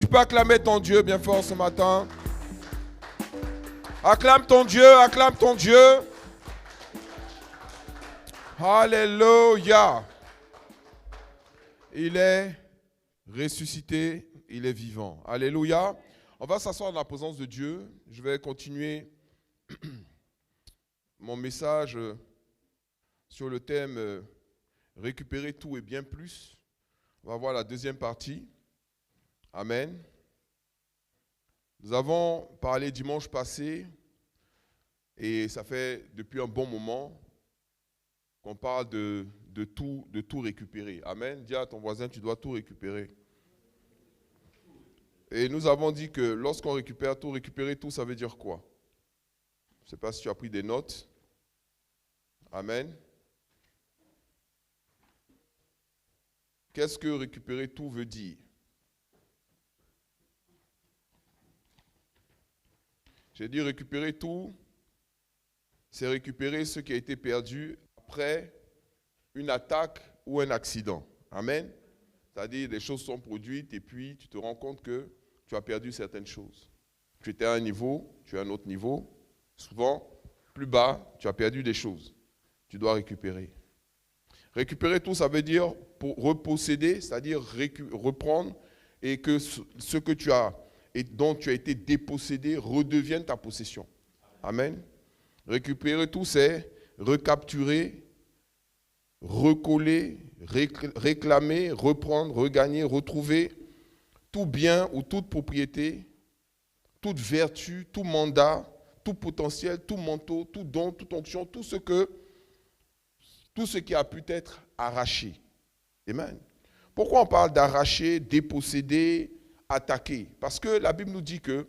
peux acclamer ton Dieu bien fort ce matin? Acclame ton Dieu, acclame ton Dieu. Alléluia. Il est ressuscité, il est vivant. Alléluia. On va s'asseoir dans la présence de Dieu. Je vais continuer mon message sur le thème récupérer tout et bien plus. On va voir la deuxième partie. Amen. Nous avons parlé dimanche passé, et ça fait depuis un bon moment qu'on parle de tout récupérer. Amen. Dis à ton voisin, tu dois tout récupérer. Et nous avons dit que lorsqu'on récupérer tout, ça veut dire quoi? Je ne sais pas si tu as pris des notes. Amen. Qu'est-ce que récupérer tout veut dire? J'ai dit récupérer tout, c'est récupérer ce qui a été perdu après une attaque ou un accident. Amen. C'est-à-dire des choses sont produites et puis tu te rends compte que tu as perdu certaines choses. Tu étais à un niveau, tu es à un autre niveau. Souvent, plus bas, tu as perdu des choses. Tu dois récupérer. Récupérer tout, ça veut dire pour reposséder, c'est-à-dire reprendre et que ce que tu as et dont tu as été dépossédé redevienne ta possession. Amen. Récupérer tout, c'est recapturer, recoller, réclamer, reprendre, regagner, retrouver tout bien ou toute propriété, toute vertu, tout mandat, tout potentiel, tout manteau, tout don, toute onction, tout ce qui a pu être arraché. Amen. Pourquoi on parle d'arracher, déposséder, attaquer? Parce que la Bible nous dit que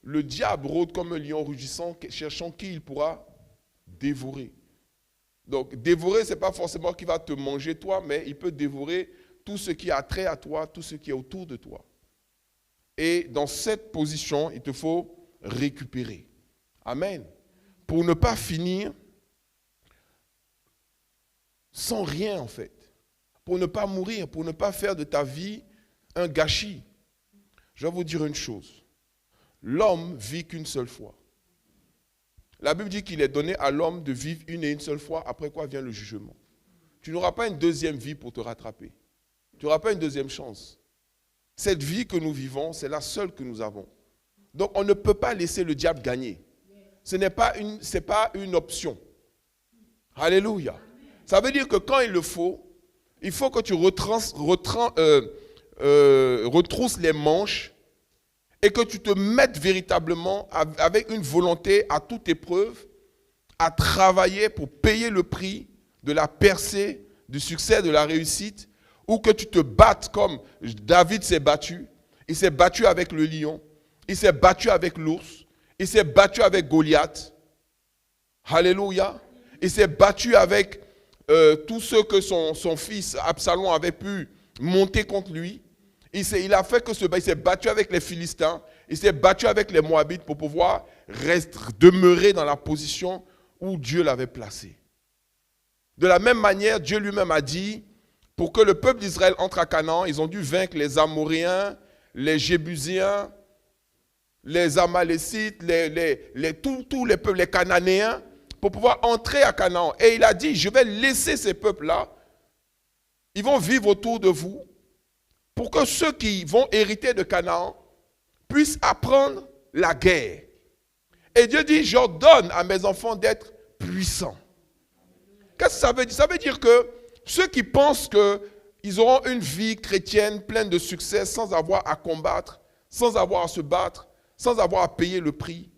le diable rôde comme un lion rugissant, cherchant qui il pourra dévorer. Donc, dévorer, ce n'est pas forcément qu'il va te manger toi, mais il peut dévorer tout ce qui a trait à toi, tout ce qui est autour de toi. Et dans cette position, il te faut récupérer. Amen. Pour ne pas finir sans rien, en fait. Pour ne pas mourir, pour ne pas faire de ta vie un gâchis. Je vais vous dire une chose. L'homme vit qu'une seule fois. La Bible dit qu'il est donné à l'homme de vivre une et une seule fois, après quoi vient le jugement. Tu n'auras pas une deuxième vie pour te rattraper. Tu n'auras pas une deuxième chance. Cette vie que nous vivons, c'est la seule que nous avons. Donc on ne peut pas laisser le diable gagner. Ce n'est pas une option. Alléluia. Ça veut dire que quand il faut que tu retrousses les manches et que tu te mettes véritablement avec une volonté à toute épreuve à travailler pour payer le prix de la percée, du succès, de la réussite, ou que tu te battes comme David s'est battu. Il s'est battu avec le lion, il s'est battu avec l'ours, il s'est battu avec Goliath. Alléluia. Il s'est battu avec tous ceux que son fils Absalom avait pu monter contre lui. Il s'est battu avec les Philistins, il s'est battu avec les Moabites pour pouvoir demeurer dans la position où Dieu l'avait placé. De la même manière, Dieu lui-même a dit, pour que le peuple d'Israël entre à Canaan, ils ont dû vaincre les Amoréens, les Jébusiens, les Amalécites, tous les peuples, les Cananéens, pour pouvoir entrer à Canaan. Et il a dit, je vais laisser ces peuples-là, ils vont vivre autour de vous, pour que ceux qui vont hériter de Canaan puissent apprendre la guerre. Et Dieu dit, j'ordonne à mes enfants d'être puissants. Qu'est-ce que ça veut dire? Ça veut dire que ceux qui pensent qu'ils auront une vie chrétienne pleine de succès sans avoir à combattre, sans avoir à se battre, sans avoir à payer le prix,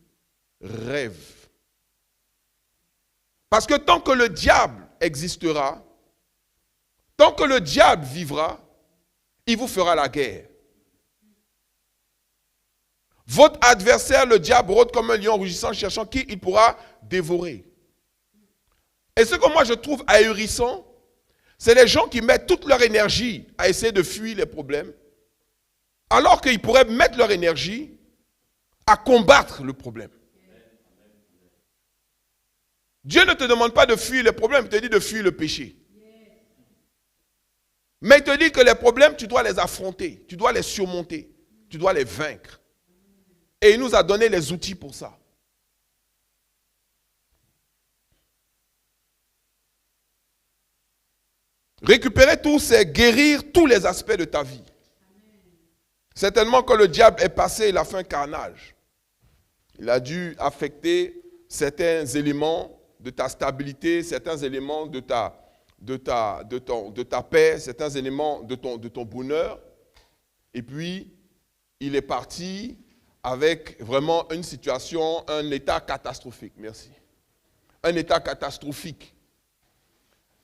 rêvent. Parce que tant que le diable existera, tant que le diable vivra, il vous fera la guerre. Votre adversaire, le diable, rôde comme un lion rugissant, cherchant qui il pourra dévorer. Et ce que moi je trouve ahurissant, c'est les gens qui mettent toute leur énergie à essayer de fuir les problèmes, alors qu'ils pourraient mettre leur énergie à combattre le problème. Dieu ne te demande pas de fuir les problèmes, il te dit de fuir le péché. Mais il te dit que les problèmes, tu dois les affronter, tu dois les surmonter. Tu dois les vaincre. Et il nous a donné les outils pour ça. Récupérer tout, c'est guérir tous les aspects de ta vie. Certainement, quand le diable est passé, il a fait un carnage. Il a dû affecter certains éléments de ta stabilité, certains éléments de ta paix, certains éléments de ton bonheur. Et puis, il est parti avec vraiment une situation, un état catastrophique. Merci. Un état catastrophique.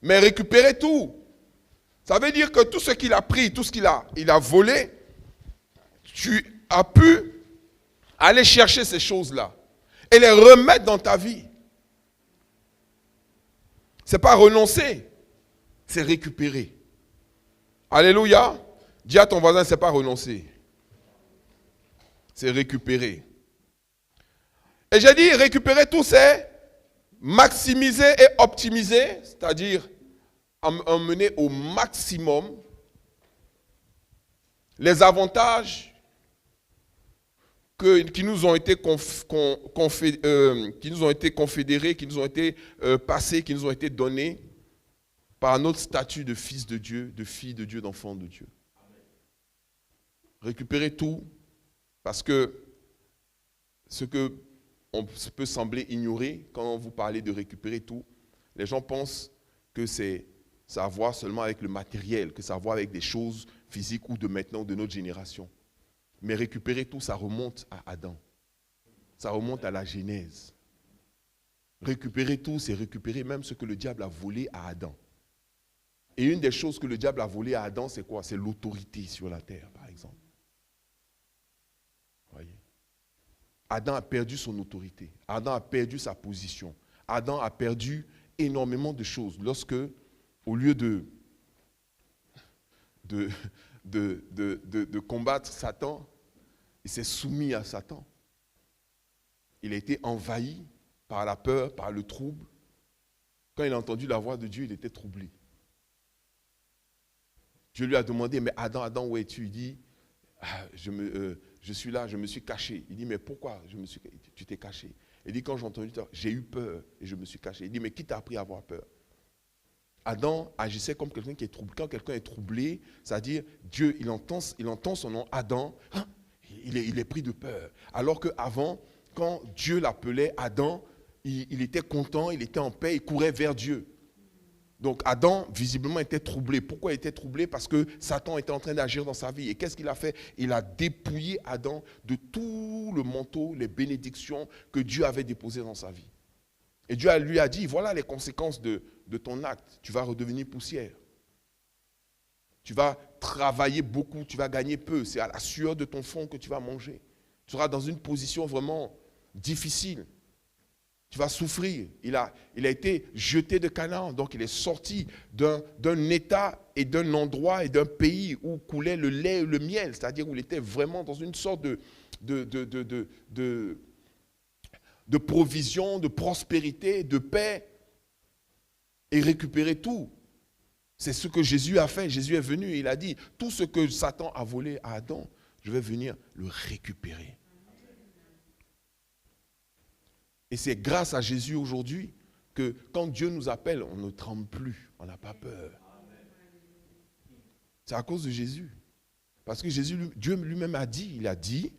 Mais récupérer tout, ça veut dire que tout ce qu'il a pris, tout ce qu'il a volé, tu as pu aller chercher ces choses-là et les remettre dans ta vie. Ce n'est pas renoncer, c'est récupérer. Alléluia. Dis à ton voisin, ce n'est pas renoncer. C'est récupérer. Et j'ai dit, récupérer tout, c'est maximiser et optimiser, c'est-à-dire emmener au maximum les avantages qui nous ont été confédérés, qui nous ont été passés, qui nous ont été donnés par notre statut de fils de Dieu, de fille de Dieu, d'enfant de Dieu. Récupérer tout, parce que ce que on peut sembler ignorer quand vous parlez de récupérer tout, les gens pensent que ça a à voir seulement avec le matériel, que ça a à voir avec des choses physiques ou de maintenant, de notre génération. Mais récupérer tout, ça remonte à Adam. Ça remonte à la Genèse. Récupérer tout, c'est récupérer même ce que le diable a volé à Adam. Et une des choses que le diable a volé à Adam, c'est quoi? C'est l'autorité sur la terre, par exemple. Voyez? Adam a perdu son autorité. Adam a perdu sa position. Adam a perdu énormément de choses lorsque, au lieu de combattre Satan, il s'est soumis à Satan. Il a été envahi par la peur, par le trouble. Quand il a entendu la voix de Dieu, il était troublé. Dieu lui a demandé, mais Adam, où es-tu? Il dit, je suis là, je me suis caché. Il dit, mais pourquoi tu t'es caché? Il dit, quand j'ai entendu ça, j'ai eu peur et je me suis caché. Il dit, mais qui t'a appris à avoir peur? Adam agissait comme quelqu'un qui est troublé. Quand quelqu'un est troublé, c'est-à-dire Dieu, il entend son nom, Adam, il est pris de peur. Alors qu'avant, quand Dieu l'appelait Adam, il était content, il était en paix, il courait vers Dieu. Donc Adam, visiblement, était troublé. Pourquoi il était troublé? Parce que Satan était en train d'agir dans sa vie. Et qu'est-ce qu'il a fait? Il a dépouillé Adam de tout le manteau, les bénédictions que Dieu avait déposées dans sa vie. Et Dieu lui a dit, voilà les conséquences de ton acte. Tu vas redevenir poussière. Tu vas travailler beaucoup, tu vas gagner peu. C'est à la sueur de ton front que tu vas manger. Tu seras dans une position vraiment difficile. Tu vas souffrir. Il a été jeté de Canaan, donc il est sorti d'un état et d'un endroit et d'un pays où coulait le lait et le miel, c'est-à-dire où il était vraiment dans une sorte de provision, de prospérité, de paix, et récupérer tout. C'est ce que Jésus a fait. Jésus est venu et il a dit, tout ce que Satan a volé à Adam, je vais venir le récupérer. Et c'est grâce à Jésus aujourd'hui que quand Dieu nous appelle, on ne tremble plus, on n'a pas peur. C'est à cause de Jésus. Parce que Dieu lui-même a dit, il a dit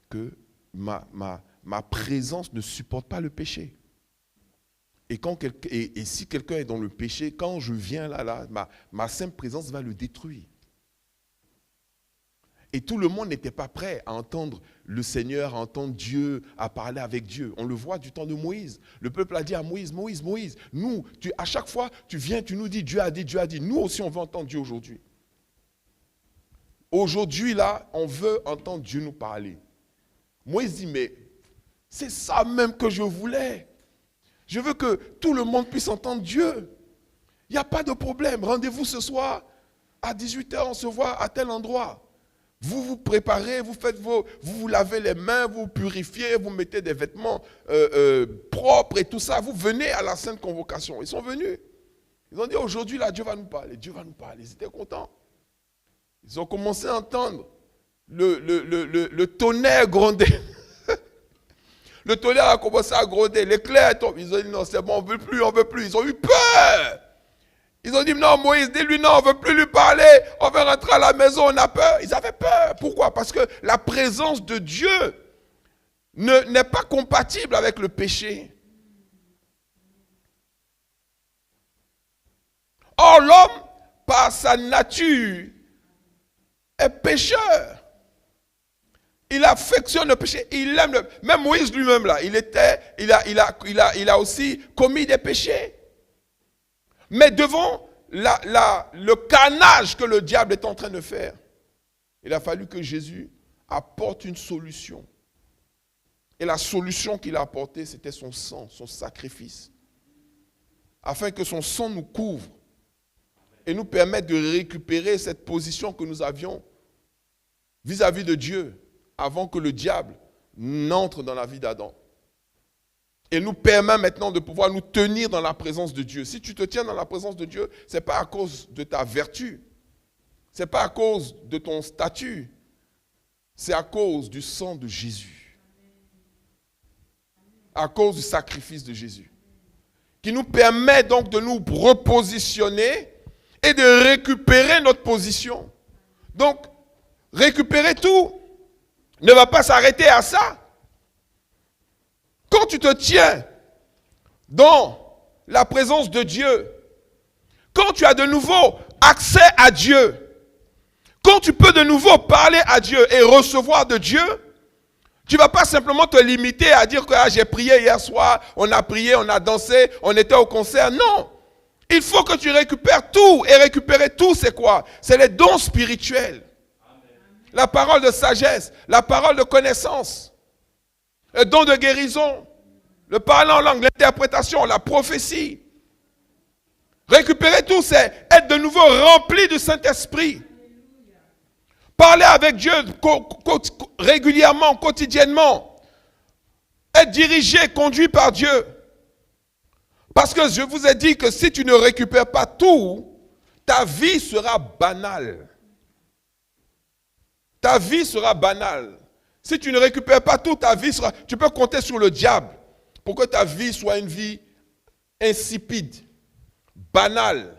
que ma présence ne supporte pas le péché. Et si quelqu'un est dans le péché, quand je viens là, ma simple présence va le détruire. Et tout le monde n'était pas prêt à entendre le Seigneur, à entendre Dieu, à parler avec Dieu. On le voit du temps de Moïse. Le peuple a dit à Moïse, Moïse, nous, à chaque fois, tu viens, tu nous dis, Dieu a dit. Nous aussi, on veut entendre Dieu aujourd'hui. Aujourd'hui, là, on veut entendre Dieu nous parler. Moïse dit, mais c'est ça même que je voulais. Je veux que tout le monde puisse entendre Dieu. Il n'y a pas de problème. Rendez-vous ce soir à 18h, on se voit à tel endroit. Vous vous préparez, vous vous lavez les mains, vous purifiez, vous mettez des vêtements propres et tout ça. Vous venez à la sainte convocation. Ils sont venus. Ils ont dit aujourd'hui, là, Dieu va nous parler. Dieu va nous parler. Ils étaient contents. Ils ont commencé à entendre le tonnerre grondait. Le tonnerre a commencé à gronder, l'éclair tombe. Ils ont dit non, c'est bon, on ne veut plus, on ne veut plus. Ils ont eu peur. Ils ont dit non, Moïse, dis-lui non, on ne veut plus lui parler. On veut rentrer à la maison, on a peur. Ils avaient peur. Pourquoi? Parce que la présence de Dieu n'est pas compatible avec le péché. Or, l'homme, par sa nature, est pécheur. Il affectionne le péché, il aime le... Même Moïse lui-même, là, il a aussi commis des péchés. Mais devant le carnage que le diable est en train de faire, il a fallu que Jésus apporte une solution. Et la solution qu'il a apportée, c'était son sang, son sacrifice. Afin que son sang nous couvre et nous permette de récupérer cette position que nous avions vis-à-vis de Dieu avant que le diable n'entre dans la vie d'Adam. Et nous permet maintenant de pouvoir nous tenir dans la présence de Dieu. Si tu te tiens dans la présence de Dieu, ce n'est pas à cause de ta vertu, ce n'est pas à cause de ton statut, c'est à cause du sang de Jésus. À cause du sacrifice de Jésus. Qui nous permet donc de nous repositionner et de récupérer notre position. Donc, récupérer tout ne va pas s'arrêter à ça. Quand tu te tiens dans la présence de Dieu, quand tu as de nouveau accès à Dieu, quand tu peux de nouveau parler à Dieu et recevoir de Dieu, tu ne vas pas simplement te limiter à dire que j'ai prié hier soir, on a prié, on a dansé, on était au concert. Non, il faut que tu récupères tout. Et récupérer tout, c'est quoi? C'est les dons spirituels. La parole de sagesse, la parole de connaissance, le don de guérison, le parler en langue, l'interprétation, la prophétie. Récupérer tout, c'est être de nouveau rempli du Saint-Esprit. Parler avec Dieu régulièrement, quotidiennement. Être dirigé, conduit par Dieu. Parce que je vous ai dit que si tu ne récupères pas tout, ta vie sera banale. Ta vie sera banale. Si tu ne récupères pas tout, ta vie sera... Tu peux compter sur le diable pour que ta vie soit une vie insipide, banale.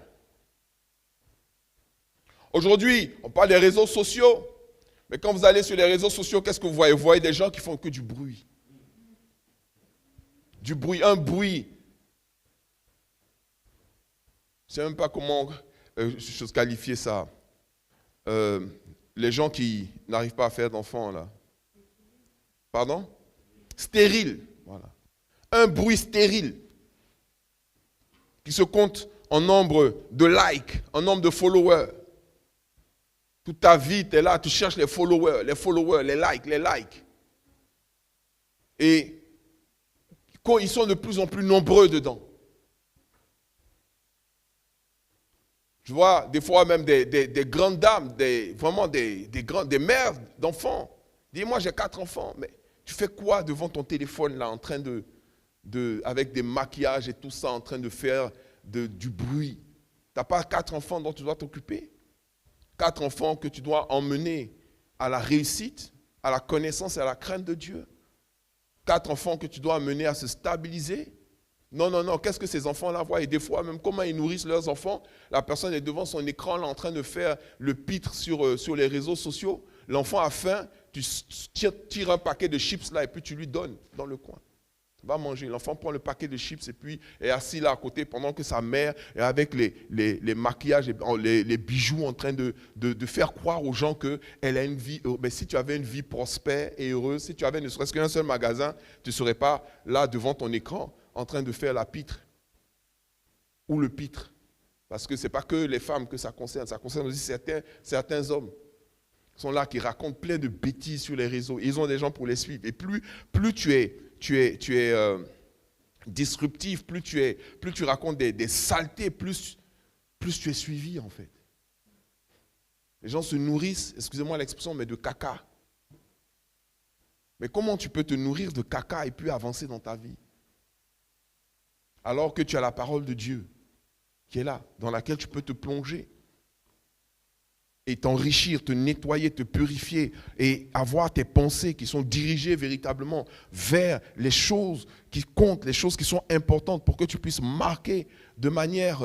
Aujourd'hui, on parle des réseaux sociaux. Mais quand vous allez sur les réseaux sociaux, qu'est-ce que vous voyez? Vous voyez des gens qui font que du bruit. Du bruit, un bruit. Je ne sais même pas comment je qualifier ça. Les gens qui n'arrivent pas à faire d'enfants, là. Pardon? Stérile. Voilà. Un bruit stérile. Qui se compte en nombre de likes, en nombre de followers. Toute ta vie, tu es là, tu cherches les followers, les likes. Et quand ils sont de plus en plus nombreux dedans. Je vois des fois même des grandes dames, vraiment des mères d'enfants. Dis-moi, j'ai 4 enfants, mais tu fais quoi devant ton téléphone là, en train avec des maquillages et tout ça, en train de faire du bruit? Tu n'as pas 4 enfants dont tu dois t'occuper? 4 enfants que tu dois emmener à la réussite, à la connaissance et à la crainte de Dieu. 4 enfants que tu dois amener à se stabiliser. Non, qu'est-ce que ces enfants-là voient? Et des fois, même comment ils nourrissent leurs enfants, la personne est devant son écran là, en train de faire le pitre sur les réseaux sociaux. L'enfant a faim, tu tires un paquet de chips là et puis tu lui donnes dans le coin. Va manger. L'enfant prend le paquet de chips et puis est assis là à côté pendant que sa mère est avec les maquillages, les bijoux en train de faire croire aux gens qu'elle a une vie. Mais si tu avais une vie prospère et heureuse, si tu avais ne serait-ce qu'un seul magasin, tu ne serais pas là devant ton écran en train de faire la pitre ou le pitre. Parce que ce n'est pas que les femmes que ça concerne aussi certains hommes. Ils sont là qui racontent plein de bêtises sur les réseaux. Ils ont des gens pour les suivre. Et plus tu es disruptif, plus tu racontes des saletés, plus tu es suivi en fait. Les gens se nourrissent, excusez-moi l'expression, mais de caca. Mais comment tu peux te nourrir de caca et puis avancer dans ta vie? Alors que tu as la parole de Dieu qui est là, dans laquelle tu peux te plonger. et t'enrichir, te nettoyer, te purifier et avoir tes pensées qui sont dirigées véritablement vers les choses qui comptent, les choses qui sont importantes pour que tu puisses marquer de manière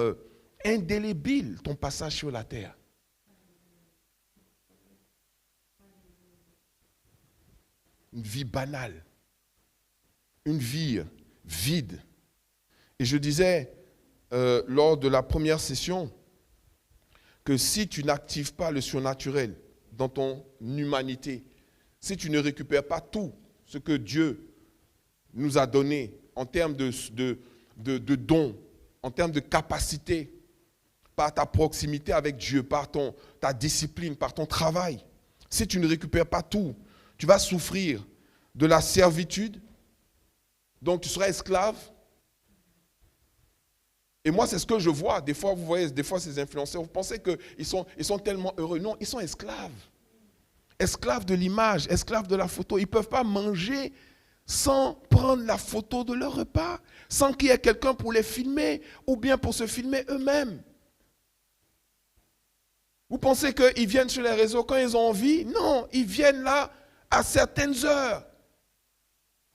indélébile ton passage sur la terre. Une vie banale, une vie vide. Et je disais lors de la première session que si tu n'actives pas le surnaturel dans ton humanité, si tu ne récupères pas tout ce que Dieu nous a donné en termes de dons, en termes de capacité, par ta proximité avec Dieu, par ta discipline, par ton travail, si tu ne récupères pas tout, tu vas souffrir de la servitude, donc tu seras esclave. Et moi, c'est ce que je vois. Des fois, vous voyez, des fois, ces influenceurs, vous pensez qu'ils sont tellement heureux. Non, ils sont esclaves. Esclaves de l'image, esclaves de la photo. Ils ne peuvent pas manger sans prendre la photo de leur repas, sans qu'il y ait quelqu'un pour les filmer, ou bien pour se filmer eux-mêmes. Vous pensez qu'ils viennent sur les réseaux quand ils ont envie? Non, ils viennent là à certaines heures.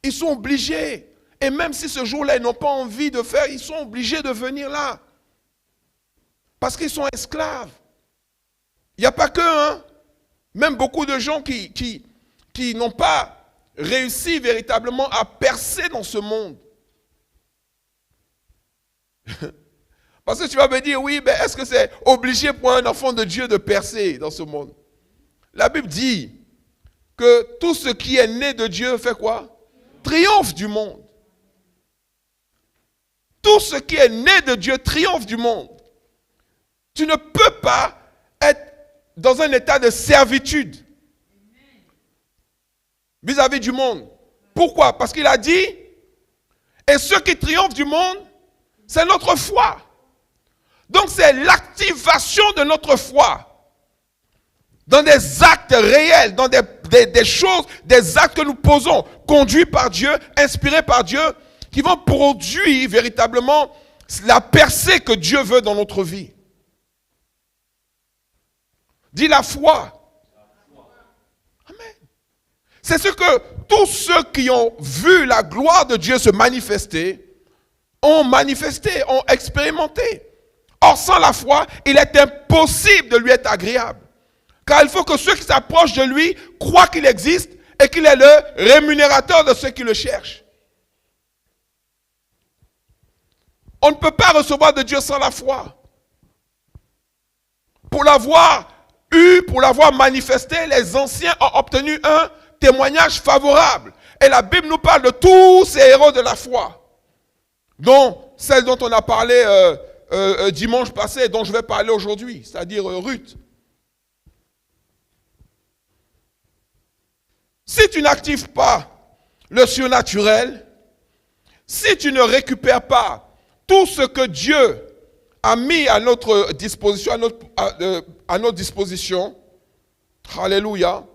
Ils sont obligés. Et même si ce jour-là, ils n'ont pas envie de faire, ils sont obligés de venir là. Parce qu'ils sont esclaves. Il n'y a pas que, hein. Même beaucoup de gens qui n'ont pas réussi véritablement à percer dans ce monde. Parce que tu vas me dire, oui, mais est-ce que c'est obligé pour un enfant de Dieu de percer dans ce monde? La Bible dit que tout ce qui est né de Dieu fait quoi? Triomphe du monde. Tout ce qui est né de Dieu triomphe du monde. Tu ne peux pas être dans un état de servitude vis-à-vis du monde. Pourquoi? Parce qu'il a dit, et ceux qui triomphent du monde, c'est notre foi. Donc c'est l'activation de notre foi dans des actes réels, dans des choses, des actes que nous posons, conduits par Dieu, inspirés par Dieu, qui vont produire véritablement la percée que Dieu veut dans notre vie. Dis la foi. Amen. C'est ce que tous ceux qui ont vu la gloire de Dieu se manifester, ont expérimenté. Or, sans la foi, il est impossible de lui être agréable. Car il faut que ceux qui s'approchent de lui croient qu'il existe et qu'il est le rémunérateur de ceux qui le cherchent. On ne peut pas recevoir de Dieu sans la foi. Pour l'avoir eu, pour l'avoir manifesté, les anciens ont obtenu un témoignage favorable. Et la Bible nous parle de tous ces héros de la foi, dont celle dont on a parlé dimanche passé, dont je vais parler aujourd'hui, c'est-à-dire Ruth. Si tu n'actives pas le surnaturel, si tu ne récupères pas tout ce que Dieu a mis à notre disposition, à notre disposition, alléluia,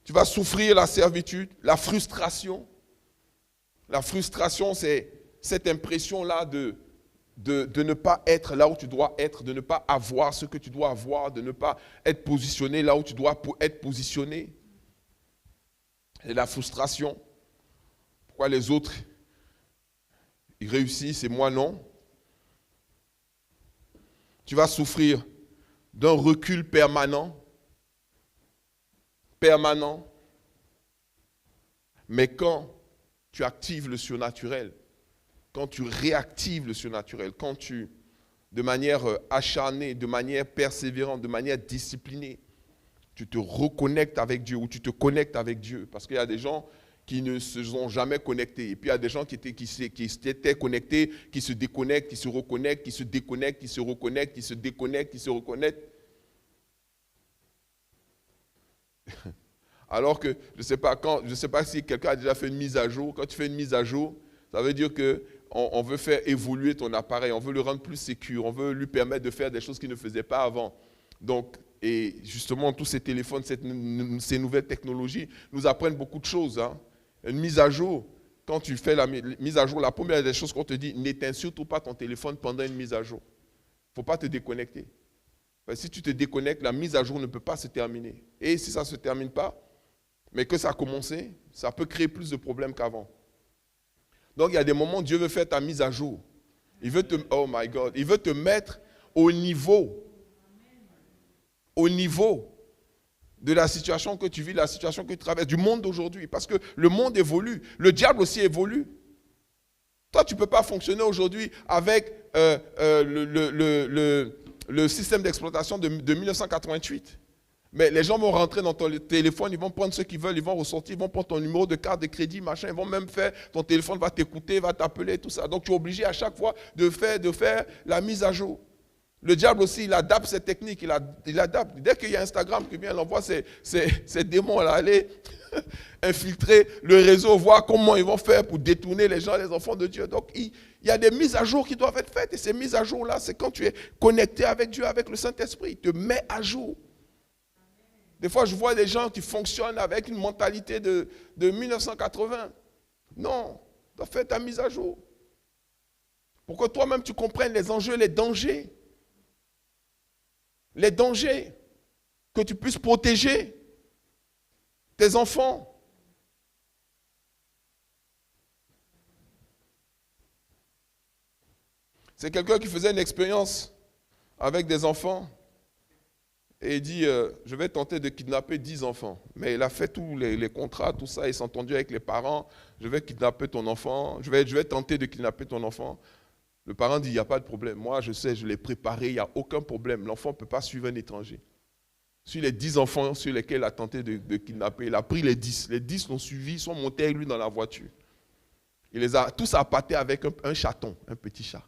tu vas souffrir la servitude, la frustration. La frustration, c'est cette impression-là de ne pas être là où tu dois être, de ne pas avoir ce que tu dois avoir, de ne pas être positionné là où tu dois être positionné. Et la frustration. Pourquoi les autres, ils réussissent et moi non? Tu vas souffrir d'un recul permanent. Mais quand tu actives le surnaturel, quand tu réactives le surnaturel, quand tu, de manière acharnée, de manière persévérante, de manière disciplinée, tu te reconnectes avec Dieu ou tu te connectes avec Dieu. Parce qu'il y a des gens qui ne se sont jamais connectés. Et puis il y a des gens qui étaient connectés, qui se déconnectent, qui se reconnectent, qui se déconnectent, qui se reconnectent, qui se déconnectent, qui se reconnectent. Alors que, je ne sais pas si quelqu'un a déjà fait une mise à jour. Quand tu fais une mise à jour, ça veut dire qu'on veut faire évoluer ton appareil, on veut le rendre plus sécure, on veut lui permettre de faire des choses qu'il ne faisait pas avant. Donc, et justement, tous ces téléphones, ces nouvelles technologies nous apprennent beaucoup de choses. Hein. Une mise à jour, quand tu fais la mise à jour, la première des choses qu'on te dit, n'éteins surtout pas ton téléphone pendant une mise à jour. Il ne faut pas te déconnecter. Si tu te déconnectes, la mise à jour ne peut pas se terminer. Et si ça ne se termine pas, mais que ça a commencé, ça peut créer plus de problèmes qu'avant. Donc il y a des moments où Dieu veut faire ta mise à jour. Il veut oh my God, il veut te mettre au niveau de la situation que tu vis, de la situation que tu traverses, du monde d'aujourd'hui. Parce que le monde évolue, le diable aussi évolue. Toi, tu ne peux pas fonctionner aujourd'hui avec le système d'exploitation de 1988. Mais les gens vont rentrer dans ton téléphone, ils vont prendre ce qu'ils veulent, ils vont ressortir, ils vont prendre ton numéro de carte de crédit, machin, ils vont même faire, ton téléphone va t'écouter, va t'appeler, tout ça. Donc tu es obligé à chaque fois de faire la mise à jour. Le diable aussi, il adapte ses techniques, il adapte. Dès qu'il y a Instagram qui vient, il envoie ces démons là, aller infiltrer le réseau, voir comment ils vont faire pour détourner les gens, les enfants de Dieu. Donc il y a des mises à jour qui doivent être faites. Et ces mises à jour là, c'est quand tu es connecté avec Dieu, avec le Saint-Esprit, il te met à jour. Des fois, je vois des gens qui fonctionnent avec une mentalité de 1980. Non, tu dois faire ta mise à jour. Pour que toi-même, tu comprennes les enjeux, les dangers. Les dangers. Que tu puisses protéger tes enfants. C'est quelqu'un qui faisait une expérience avec des enfants. Et il dit, je vais tenter de kidnapper 10 enfants. Mais il a fait tous les contrats, tout ça, il s'est entendu avec les parents. Je vais kidnapper ton enfant, je vais tenter de kidnapper ton enfant. Le parent dit, il n'y a pas de problème. Moi, je sais, je l'ai préparé, il n'y a aucun problème. L'enfant ne peut pas suivre un étranger. Sur les 10 enfants sur lesquels il a tenté de kidnapper, il a pris les 10. Les 10 l'ont suivi, ils sont montés avec lui dans la voiture. Il les a tous appâtés avec un chaton, un petit chat.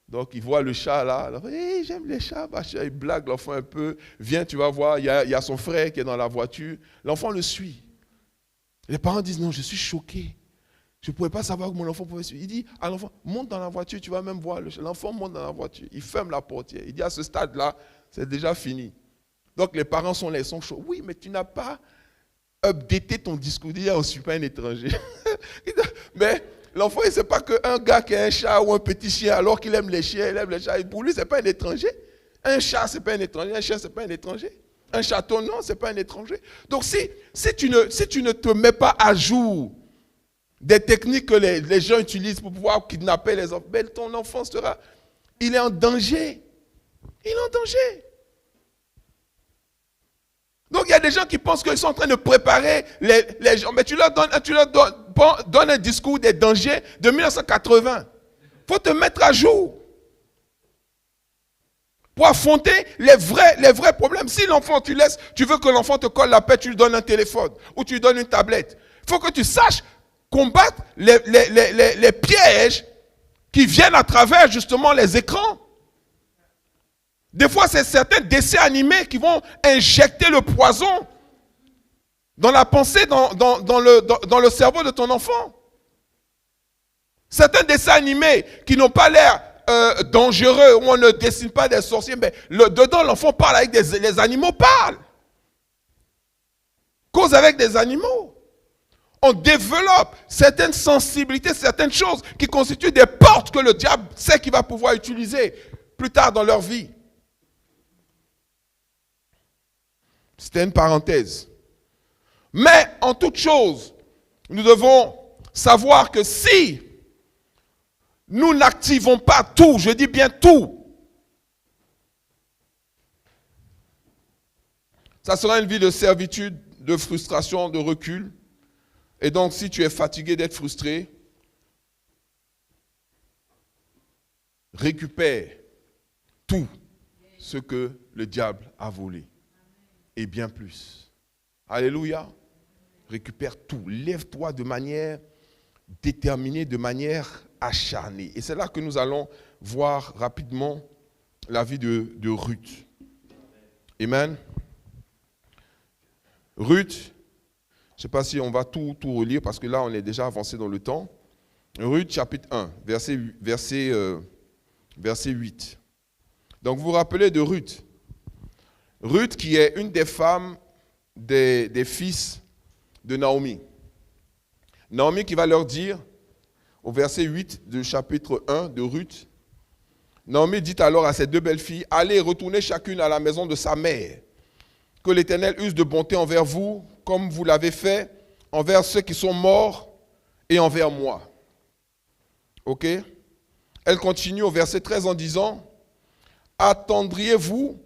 Donc, il voit le chat là, alors, hey, j'aime les chats, il blague l'enfant un peu, viens, tu vas voir, il y a son frère qui est dans la voiture, l'enfant le suit. Les parents disent, non, je suis choqué, je ne pouvais pas savoir que mon enfant pouvait suivre. Il dit à l'enfant, monte dans la voiture, tu vas même voir, l'enfant monte dans la voiture, il ferme la portière, il dit à ce stade-là, c'est déjà fini. Donc, les parents sont là, ils sont chauds. Oui, mais tu n'as pas updaté ton discours, il dit, je ne suis pas un étranger. Mais l'enfant, il ne sait pas qu'un gars qui a un chat ou un petit chien, alors qu'il aime les chiens, il aime les chats, pour lui, ce n'est pas un étranger. Un chat, ce n'est pas un étranger. Un chien, ce n'est pas un étranger. Un chaton, non, ce n'est pas un étranger. Donc, si tu ne te mets pas à jour des techniques que les gens utilisent pour pouvoir kidnapper les enfants, ben, ton enfant il est en danger. Il est en danger. Donc, il y a des gens qui pensent qu'ils sont en train de préparer les gens, mais tu leur donnes un discours des dangers de 1980. Il faut te mettre à jour pour affronter les vrais problèmes. Si l'enfant, tu veux que l'enfant te colle la paix, tu lui donnes un téléphone ou tu lui donnes une tablette. Il faut que tu saches combattre les pièges qui viennent à travers justement les écrans. Des fois, c'est certains dessins animés qui vont injecter le poison dans la pensée, dans le cerveau de ton enfant. Certains dessins animés qui n'ont pas l'air dangereux, où on ne dessine pas des sorciers, mais dedans, l'enfant parle avec les animaux parlent. Cause avec des animaux. On développe certaines sensibilités, certaines choses qui constituent des portes que le diable sait qu'il va pouvoir utiliser plus tard dans leur vie. C'était une parenthèse. Mais en toute chose, nous devons savoir que si nous n'activons pas tout, je dis bien tout, ça sera une vie de servitude, de frustration, de recul. Et donc, si tu es fatigué d'être frustré, récupère tout ce que le diable a volé. Et bien plus. Alléluia. Récupère tout. Lève-toi de manière déterminée, de manière acharnée. Et c'est là que nous allons voir rapidement la vie de Ruth. Amen. Ruth, je ne sais pas si on va tout relire parce que là on est déjà avancé dans le temps. Ruth chapitre 1, verset 8. Donc vous vous rappelez de Ruth. Ruth qui est une des femmes des fils de Naomi. Naomi qui va leur dire, au verset 8 du chapitre 1 de Ruth, Naomi dit alors à ses deux belles filles, allez retournez chacune à la maison de sa mère. Que l'Éternel use de bonté envers vous, comme vous l'avez fait envers ceux qui sont morts et envers moi. Ok? Elle continue au verset 13 en disant, attendriez-vous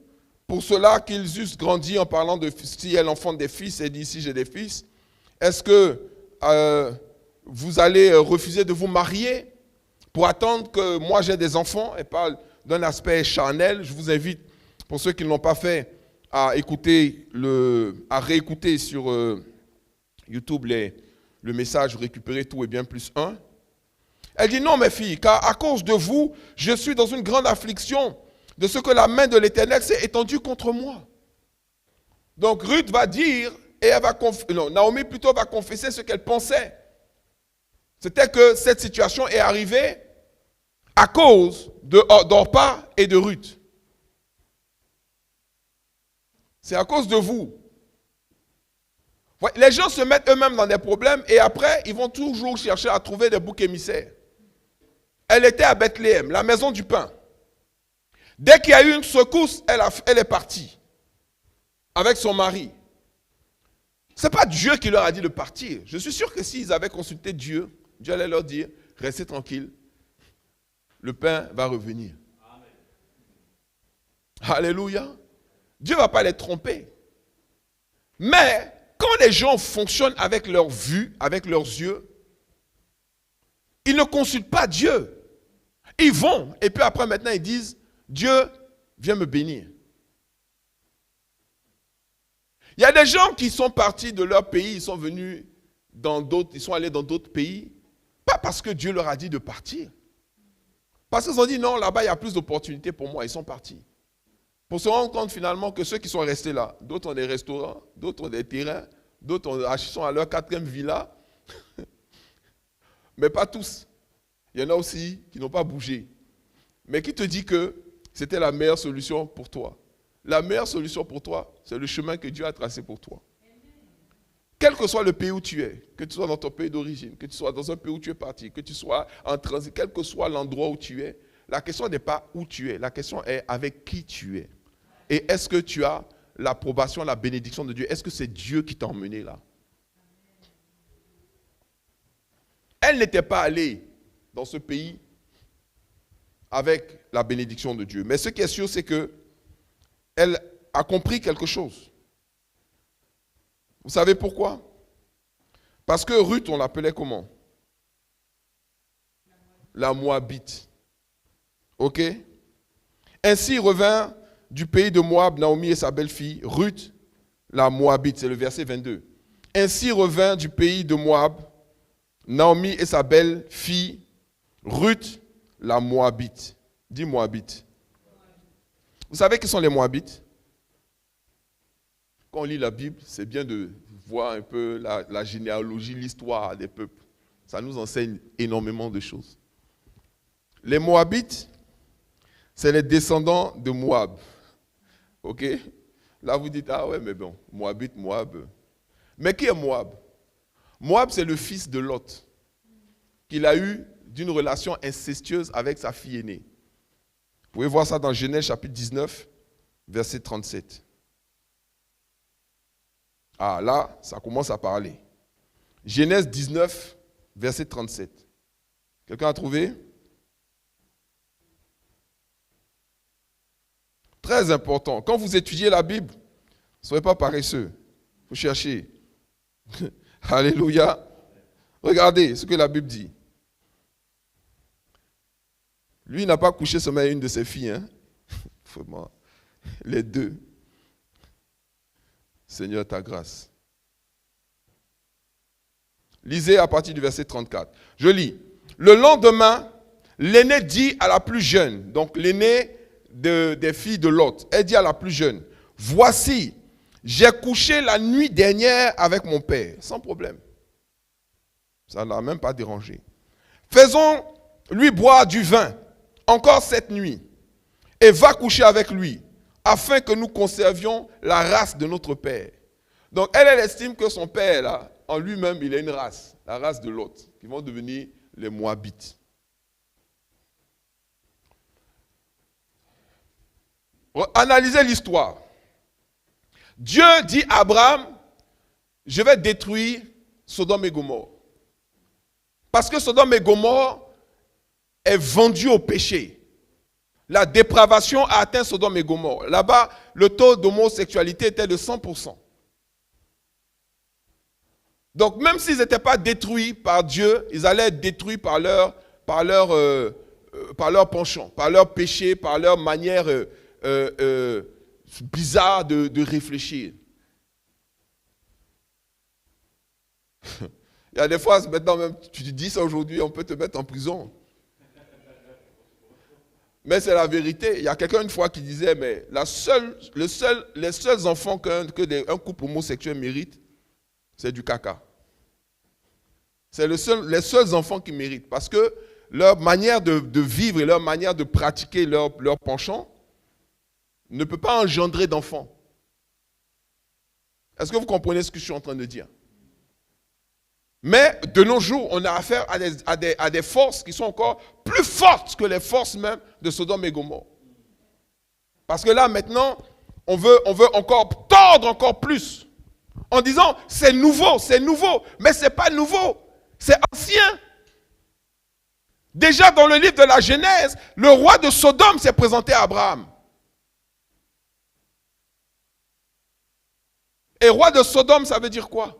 pour cela qu'ils eussent grandi en parlant de si elle enfante des fils, et dit si j'ai des fils, est-ce que vous allez refuser de vous marier pour attendre que moi j'ai des enfants? Elle parle d'un aspect charnel. Je vous invite, pour ceux qui ne l'ont pas fait, à réécouter sur YouTube le message récupérer tout et bien plus un. Elle dit non mes filles, car à cause de vous, je suis dans une grande affliction de ce que la main de l'Éternel s'est étendue contre moi. Donc Ruth va dire, et elle va Naomi plutôt va confesser ce qu'elle pensait. C'était que cette situation est arrivée à cause d'Orpa et de Ruth. C'est à cause de vous. Les gens se mettent eux-mêmes dans des problèmes et après, ils vont toujours chercher à trouver des boucs émissaires. Elle était à Bethléem, la maison du pain. Dès qu'il y a eu une secousse, elle est partie avec son mari. Ce n'est pas Dieu qui leur a dit de partir. Je suis sûr que s'ils avaient consulté Dieu, Dieu allait leur dire, restez tranquille, le pain va revenir. Amen. Alléluia. Dieu ne va pas les tromper. Mais quand les gens fonctionnent avec leur vue, avec leurs yeux, ils ne consultent pas Dieu. Ils vont, et puis après maintenant ils disent, Dieu, viens me bénir. Il y a des gens qui sont partis de leur pays, ils sont venus ils sont allés dans d'autres pays, pas parce que Dieu leur a dit de partir. Parce qu'ils ont dit non, là-bas il y a plus d'opportunités pour moi, ils sont partis. Pour se rendre compte finalement que ceux qui sont restés là, d'autres ont des restaurants, d'autres ont des terrains, d'autres sont à leur 4e villa, mais pas tous. Il y en a aussi qui n'ont pas bougé. Mais qui te dit que c'était la meilleure solution pour toi? La meilleure solution pour toi, c'est le chemin que Dieu a tracé pour toi. Quel que soit le pays où tu es, que tu sois dans ton pays d'origine, que tu sois dans un pays où tu es parti, que tu sois en transit, quel que soit l'endroit où tu es, la question n'est pas où tu es, la question est avec qui tu es. Et est-ce que tu as l'approbation, la bénédiction de Dieu? Est-ce que c'est Dieu qui t'a emmené là? Elle n'était pas allée dans ce pays avec la bénédiction de Dieu. Mais ce qui est sûr, c'est que elle a compris quelque chose. Vous savez pourquoi? Parce que Ruth, on l'appelait comment? La Moabite. Ok? Ainsi revint du pays de Moab Naomi et sa belle-fille, Ruth, la Moabite. C'est le verset 22. Ainsi revint du pays de Moab Naomi et sa belle-fille, Ruth, la Moabite. Dis Moabite. Vous savez qui sont les Moabites? Quand on lit la Bible, c'est bien de voir un peu la généalogie, l'histoire des peuples. Ça nous enseigne énormément de choses. Les Moabites, c'est les descendants de Moab. Ok? Là, vous dites, ah ouais, mais bon, Moabite, Moab. Mais qui est Moab? Moab, c'est le fils de Lot, qu'il a eu d'une relation incestueuse avec sa fille aînée. Vous pouvez voir ça dans Genèse chapitre 19, verset 37. Ah, là, ça commence à parler. Genèse 19, verset 37. Quelqu'un a trouvé? Très important. Quand vous étudiez la Bible, ne soyez pas paresseux. Il faut chercher. Alléluia. Regardez ce que la Bible dit. Lui n'a pas couché seulement une de ses filles. Hein? Vraiment. Les deux. Seigneur, ta grâce. Lisez à partir du verset 34. Je lis. Le lendemain, l'aîné dit à la plus jeune, donc l'aîné des filles de Lot, elle dit à la plus jeune, voici, j'ai couché la nuit dernière avec mon père, sans problème. Ça ne l'a même pas dérangé. Faisons-lui boire du vin, encore cette nuit, et va coucher avec lui, afin que nous conservions la race de notre père. Donc elle estime que son père, là, en lui-même, il a une race, la race de Lot, qui vont devenir les Moabites. Analysez l'histoire. Dieu dit à Abraham, je vais détruire Sodome et Gomorrhe. Parce que Sodome et Gomorrhe est vendu au péché. La dépravation a atteint Sodome et Gomorrhe. Là-bas, le taux d'homosexualité était de 100%. Donc, même s'ils n'étaient pas détruits par Dieu, ils allaient être détruits par leur penchant, par leur péché, par leur manière bizarre de réfléchir. Il y a des fois, maintenant même, tu dis ça aujourd'hui, on peut te mettre en prison. Mais c'est la vérité. Il y a quelqu'un une fois qui disait, mais les seuls enfants qu'un couple homosexuel mérite, c'est du caca. C'est les seuls enfants qui méritent. Parce que leur manière de vivre et leur manière de pratiquer leur penchant ne peut pas engendrer d'enfants. Est-ce que vous comprenez ce que je suis en train de dire? Mais de nos jours, on a affaire à des forces qui sont encore plus fortes que les forces même de Sodome et Gomorrhe. Parce que là, maintenant, on veut encore tordre encore plus. En disant, c'est nouveau, mais ce n'est pas nouveau, c'est ancien. Déjà dans le livre de la Genèse, le roi de Sodome s'est présenté à Abraham. Et roi de Sodome, ça veut dire quoi?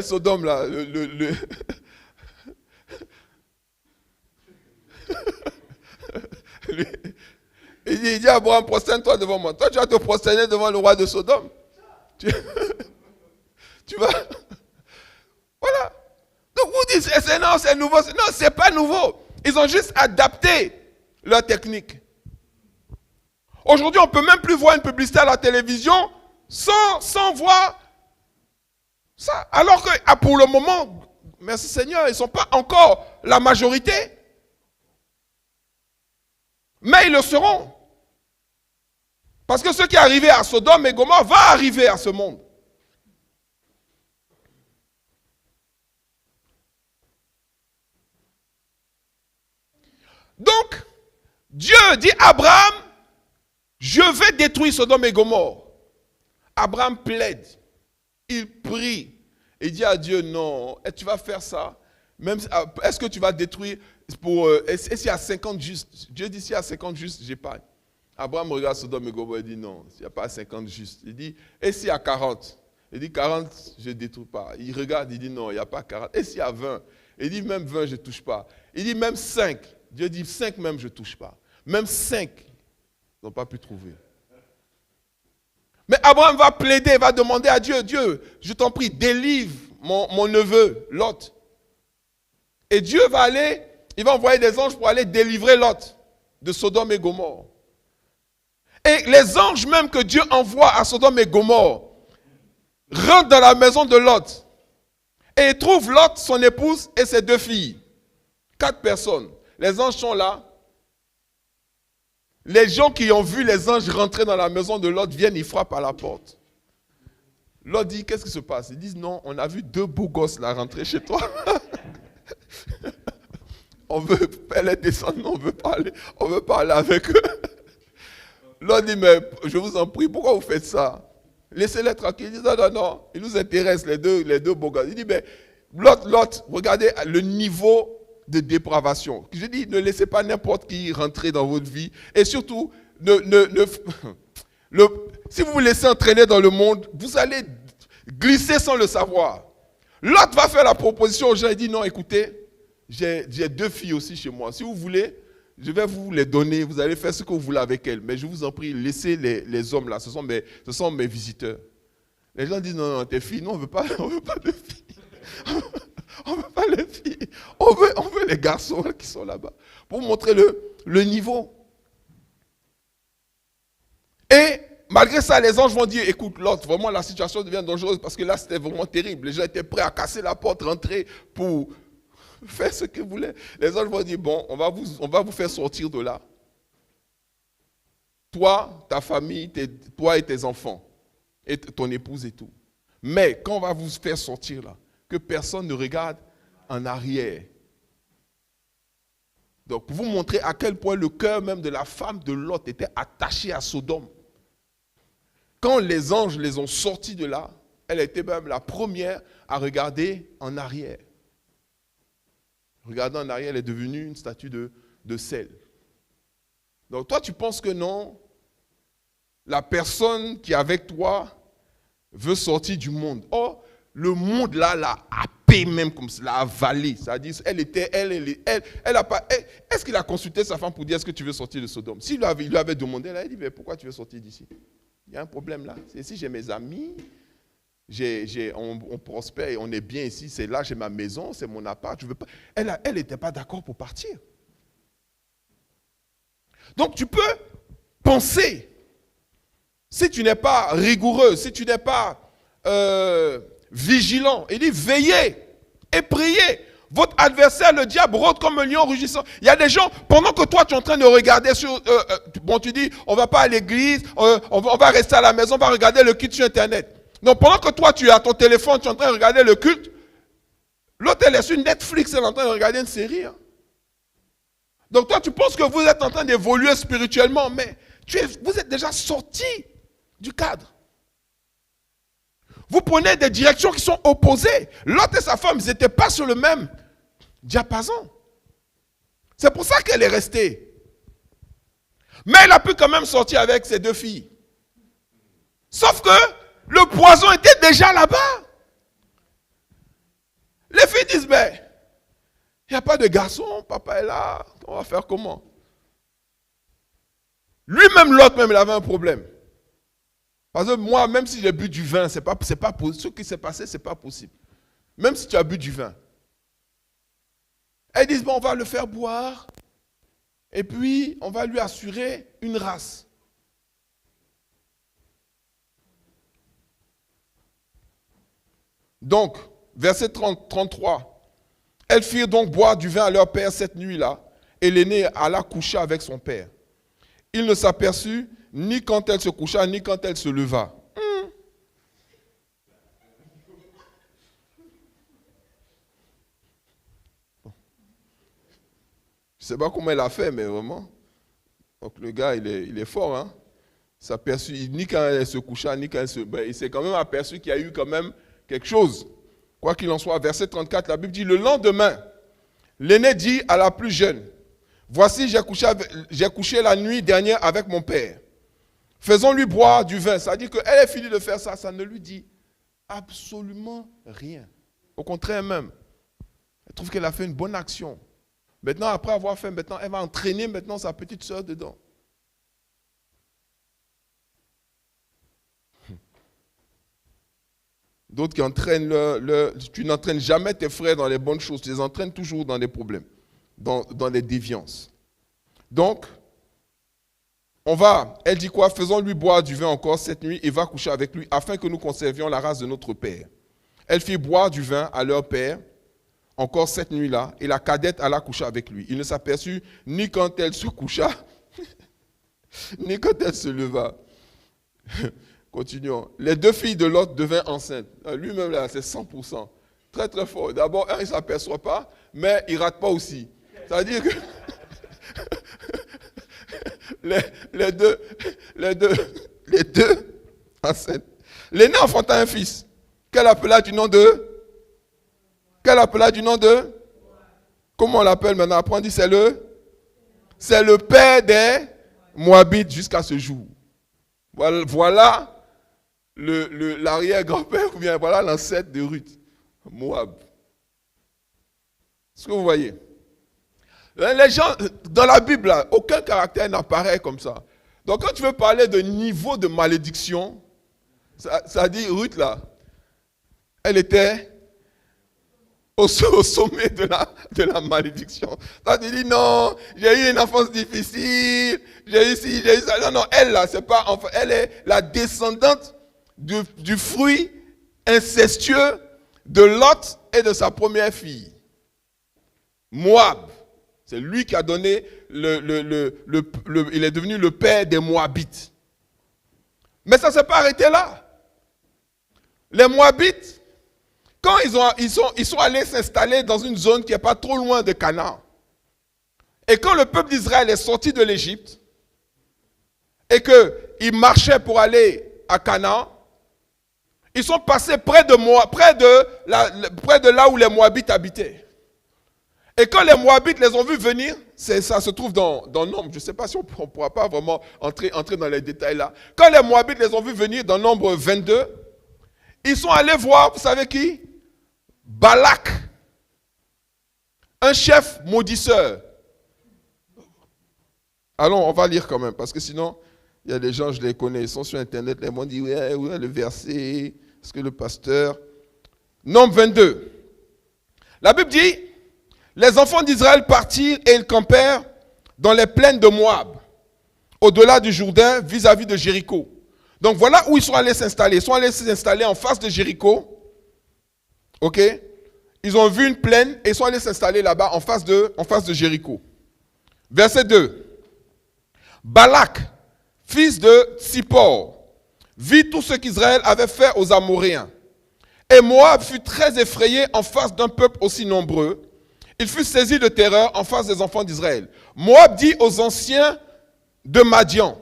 Sodome, là, il dit à Abraham, prosterne-toi devant moi. Toi, tu vas te prosterner devant le roi de Sodome. Tu vas... Voilà. Donc vous dites, non, c'est nouveau. Non, c'est pas nouveau. Ils ont juste adapté leur technique. Aujourd'hui, on ne peut même plus voir une publicité à la télévision sans voir ça. Alors que pour le moment, merci Seigneur, ils ne sont pas encore la majorité. Mais ils le seront. Parce que ce qui est arrivé à Sodome et Gomorrhe va arriver à ce monde. Donc, Dieu dit à Abraham, je vais détruire Sodome et Gomorrhe. Abraham plaide, il prie, il dit à Dieu, non, tu vas faire ça. Est-ce que tu vas détruire s'il y a 50 justes? Dieu dit, s'il y a 50 justes, j'épargne. Abraham regarde Sodome et Gomorrhe et dit, non, s'il n'y a pas 50 justes. Il dit, et s'il y a 40? Il dit, 40, je ne détruis pas. Il regarde, il dit, non, il n'y a pas 40. Et s'il y a 20? Il dit, même 20, je ne touche pas. Il dit, même 5. Dieu dit, 5 même, je ne touche pas. Même 5, ils n'ont pas pu trouver. Mais Abraham va plaider, va demander à Dieu, Dieu, je t'en prie, délivre mon neveu, Lot. Et Dieu il va envoyer des anges pour aller délivrer Lot de Sodome et Gomorrhe. Et les anges même que Dieu envoie à Sodome et Gomorrhe rentrent dans la maison de Lot. Et ils trouvent Lot, son épouse et ses 2 filles. 4 personnes. Les anges sont là. Les gens qui ont vu les anges rentrer dans la maison de Lot viennent, ils frappent à la porte. Lot dit, qu'est-ce qui se passe? Ils disent, non, on a vu 2 beaux gosses là rentrer chez toi. On veut faire les descendants, on veut parler avec eux. Lot dit, mais je vous en prie, pourquoi vous faites ça? Laissez-les tranquilles. Il dit, non, non, non, ils nous intéressent, les deux beaux gosses. Il dit, mais Lot, regardez le niveau de dépravation. Je dis, ne laissez pas n'importe qui rentrer dans votre vie. Et surtout, si vous vous laissez entraîner dans le monde, vous allez glisser sans le savoir. L'autre va faire la proposition aux gens et dit, non, écoutez, j'ai 2 filles aussi chez moi. Si vous voulez, je vais vous les donner. Vous allez faire ce que vous voulez avec elles. Mais je vous en prie, laissez les hommes là. Ce sont mes visiteurs. Les gens disent, non, non, tes filles, non, on ne veut pas de filles. On ne veut pas les filles, on veut les garçons qui sont là-bas, pour montrer le niveau. Et malgré ça, les anges vont dire, écoute, l'autre, vraiment la situation devient dangereuse, parce que là, c'était vraiment terrible. Les gens étaient prêts à casser la porte, rentrer pour faire ce qu'ils voulaient. Les anges vont dire, bon, on va vous faire sortir de là. Toi, ta famille, toi et tes enfants, et ton épouse et tout. Mais quand on va vous faire sortir là, que personne ne regarde en arrière. Donc, pour vous montrer à quel point le cœur même de la femme de Lot était attaché à Sodome. Quand les anges les ont sortis de là, elle était même la première à regarder en arrière. Regardant en arrière, elle est devenue une statue de sel. Donc toi, tu penses que non, la personne qui est avec toi veut sortir du monde. Oh, le monde là, l'a happé même comme ça, l'a avalé. C'est-à-dire, est-ce qu'il a consulté sa femme pour dire, est-ce que tu veux sortir de Sodome? S'il lui avait demandé, elle a dit, mais pourquoi tu veux sortir d'ici? Il y a un problème là. C'est ici, j'ai mes amis, on prospère et on est bien ici. C'est là, j'ai ma maison, c'est mon appart. Je veux pas. Elle n'était pas d'accord pour partir. Donc tu peux penser, si tu n'es pas rigoureux, si tu n'es pas vigilant, il dit veillez et priez. Votre adversaire, le diable, rôde comme un lion rugissant. Il y a des gens, pendant que toi tu es en train de regarder sur... tu dis, on ne va pas à l'église, on va rester à la maison, on va regarder le culte sur Internet. Donc pendant que toi tu es à ton téléphone, tu es en train de regarder le culte, l'autre elle est sur Netflix, elle est en train de regarder une série. Hein. Donc toi tu penses que vous êtes en train d'évoluer spirituellement, mais vous êtes déjà sorti du cadre. Vous prenez des directions qui sont opposées. L'autre et sa femme, ils n'étaient pas sur le même diapason. C'est pour ça qu'elle est restée. Mais elle a pu quand même sortir avec ses 2 filles. Sauf que le poison était déjà là-bas. Les filles disent, mais il n'y a pas de garçon, papa est là, on va faire comment? Lui-même, l'autre même, il avait un problème. Parce que moi, même si j'ai bu du vin, c'est pas possible. Ce qui s'est passé, ce n'est pas possible. Même si tu as bu du vin. Elles disent, bon, on va le faire boire. Et puis, on va lui assurer une race. Donc, verset 33. Elles firent donc boire du vin à leur père cette nuit-là. Et l'aîné alla coucher avec son père. Il ne s'aperçut ni quand elle se coucha, ni quand elle se leva. Je ne sais pas comment elle a fait, mais vraiment. Donc le gars, il est fort. Hein? Il s'aperçut ni quand elle se coucha, ni quand elle se... il s'est quand même aperçu qu'il y a eu quand même quelque chose. Quoi qu'il en soit, verset 34, la Bible dit, le lendemain, l'aîné dit à la plus jeune, voici, j'ai couché la nuit dernière avec mon père. Faisons-lui boire du vin. C'est-à-dire qu'elle est finie de faire ça, ça ne lui dit absolument rien. Au contraire même, elle trouve qu'elle a fait une bonne action. Maintenant, après avoir fait, maintenant, elle va entraîner maintenant sa petite soeur dedans. D'autres qui entraînent tu n'entraînes jamais tes frères dans les bonnes choses, tu les entraînes toujours dans des problèmes, dans les déviances. Donc, elle dit quoi? Faisons-lui boire du vin encore cette nuit et va coucher avec lui afin que nous conservions la race de notre père. Elle fit boire du vin à leur père encore cette nuit-là et la cadette alla coucher avec lui. Il ne s'aperçut ni quand elle se coucha, ni quand elle se leva. Continuons. Les 2 filles de Lot devinrent enceintes. Lui-même là, c'est 100%. Très très fort. D'abord, il ne s'aperçoit pas, mais il ne rate pas aussi. C'est-à-dire que les deux enceintes. L'aîné enfanta un fils, qu'elle appela du nom de... Comment on l'appelle maintenant? Après on dit c'est le père des Moabites jusqu'à ce jour. Voilà l'arrière-grand-père, ou bien voilà l'ancêtre de Ruth, Moab. Est-ce que vous voyez? Les gens, dans la Bible, là, aucun caractère n'apparaît comme ça. Donc quand tu veux parler de niveau de malédiction, ça dit Ruth là, elle était au sommet de la malédiction. Toi tu dis non, j'ai eu une enfance difficile, j'ai eu ci, j'ai eu ça. Non, elle là, c'est pas enfin, elle est la descendante du fruit incestueux de Lot et de sa première fille. Moab. C'est lui qui a donné, il est devenu le père des Moabites. Mais ça ne s'est pas arrêté là. Les Moabites, quand ils sont allés s'installer dans une zone qui n'est pas trop loin de Canaan, Et quand le peuple d'Israël est sorti de l'Égypte, et qu'ils marchaient pour aller à Canaan, ils sont passés près de là où les Moabites habitaient. Et quand les Moabites les ont vus venir, ça se trouve dans Nombre, je ne sais pas si on ne pourra pas vraiment entrer dans les détails là. Quand les Moabites les ont vus venir dans Nombre 22, ils sont allés voir, vous savez qui? Balak, un chef maudisseur. Allons, on va lire quand même, parce que sinon, il y a des gens, je les connais, ils sont sur Internet, ils m'ont dit, ouais, le verset, est-ce que le pasteur... Nombre 22. La Bible dit, les enfants d'Israël partirent et ils campèrent dans les plaines de Moab, au-delà du Jourdain, vis-à-vis de Jéricho. Donc voilà où ils sont allés s'installer. Ils sont allés s'installer en face de Jéricho. Ok? Ils ont vu une plaine et ils sont allés s'installer là-bas en face de Jéricho. Verset 2. Balak, fils de Tsippor, vit tout ce qu'Israël avait fait aux Amoréens. Et Moab fut très effrayé en face d'un peuple aussi nombreux. Il fut saisi de terreur en face des enfants d'Israël. Moab dit aux anciens de Madian,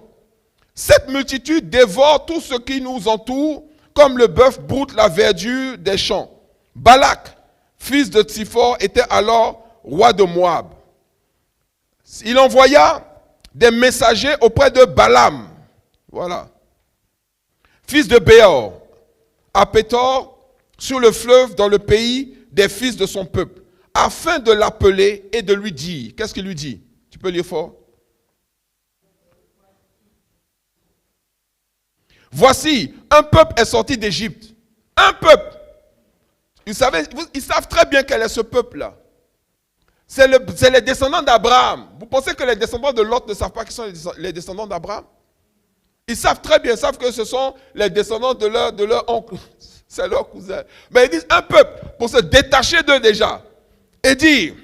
cette multitude dévore tout ce qui nous entoure, comme le bœuf broute la verdure des champs. Balak, fils de Tsippor, était alors roi de Moab. Il envoya des messagers auprès de Balaam, voilà, fils de Béor, à Pétor, sur le fleuve, dans le pays des fils de son peuple, afin de l'appeler et de lui dire. Qu'est-ce qu'il lui dit? Tu peux lire fort? Voici, un peuple est sorti d'Égypte. Un peuple. Ils savent très bien quel est ce peuple-là. C'est les descendants d'Abraham. Vous pensez que les descendants de Lot ne savent pas qui sont les descendants d'Abraham? Ils savent très bien, ils savent que ce sont les descendants de leur oncle. C'est leur cousin. Mais ils disent un peuple, pour se détacher d'eux déjà. Et dire,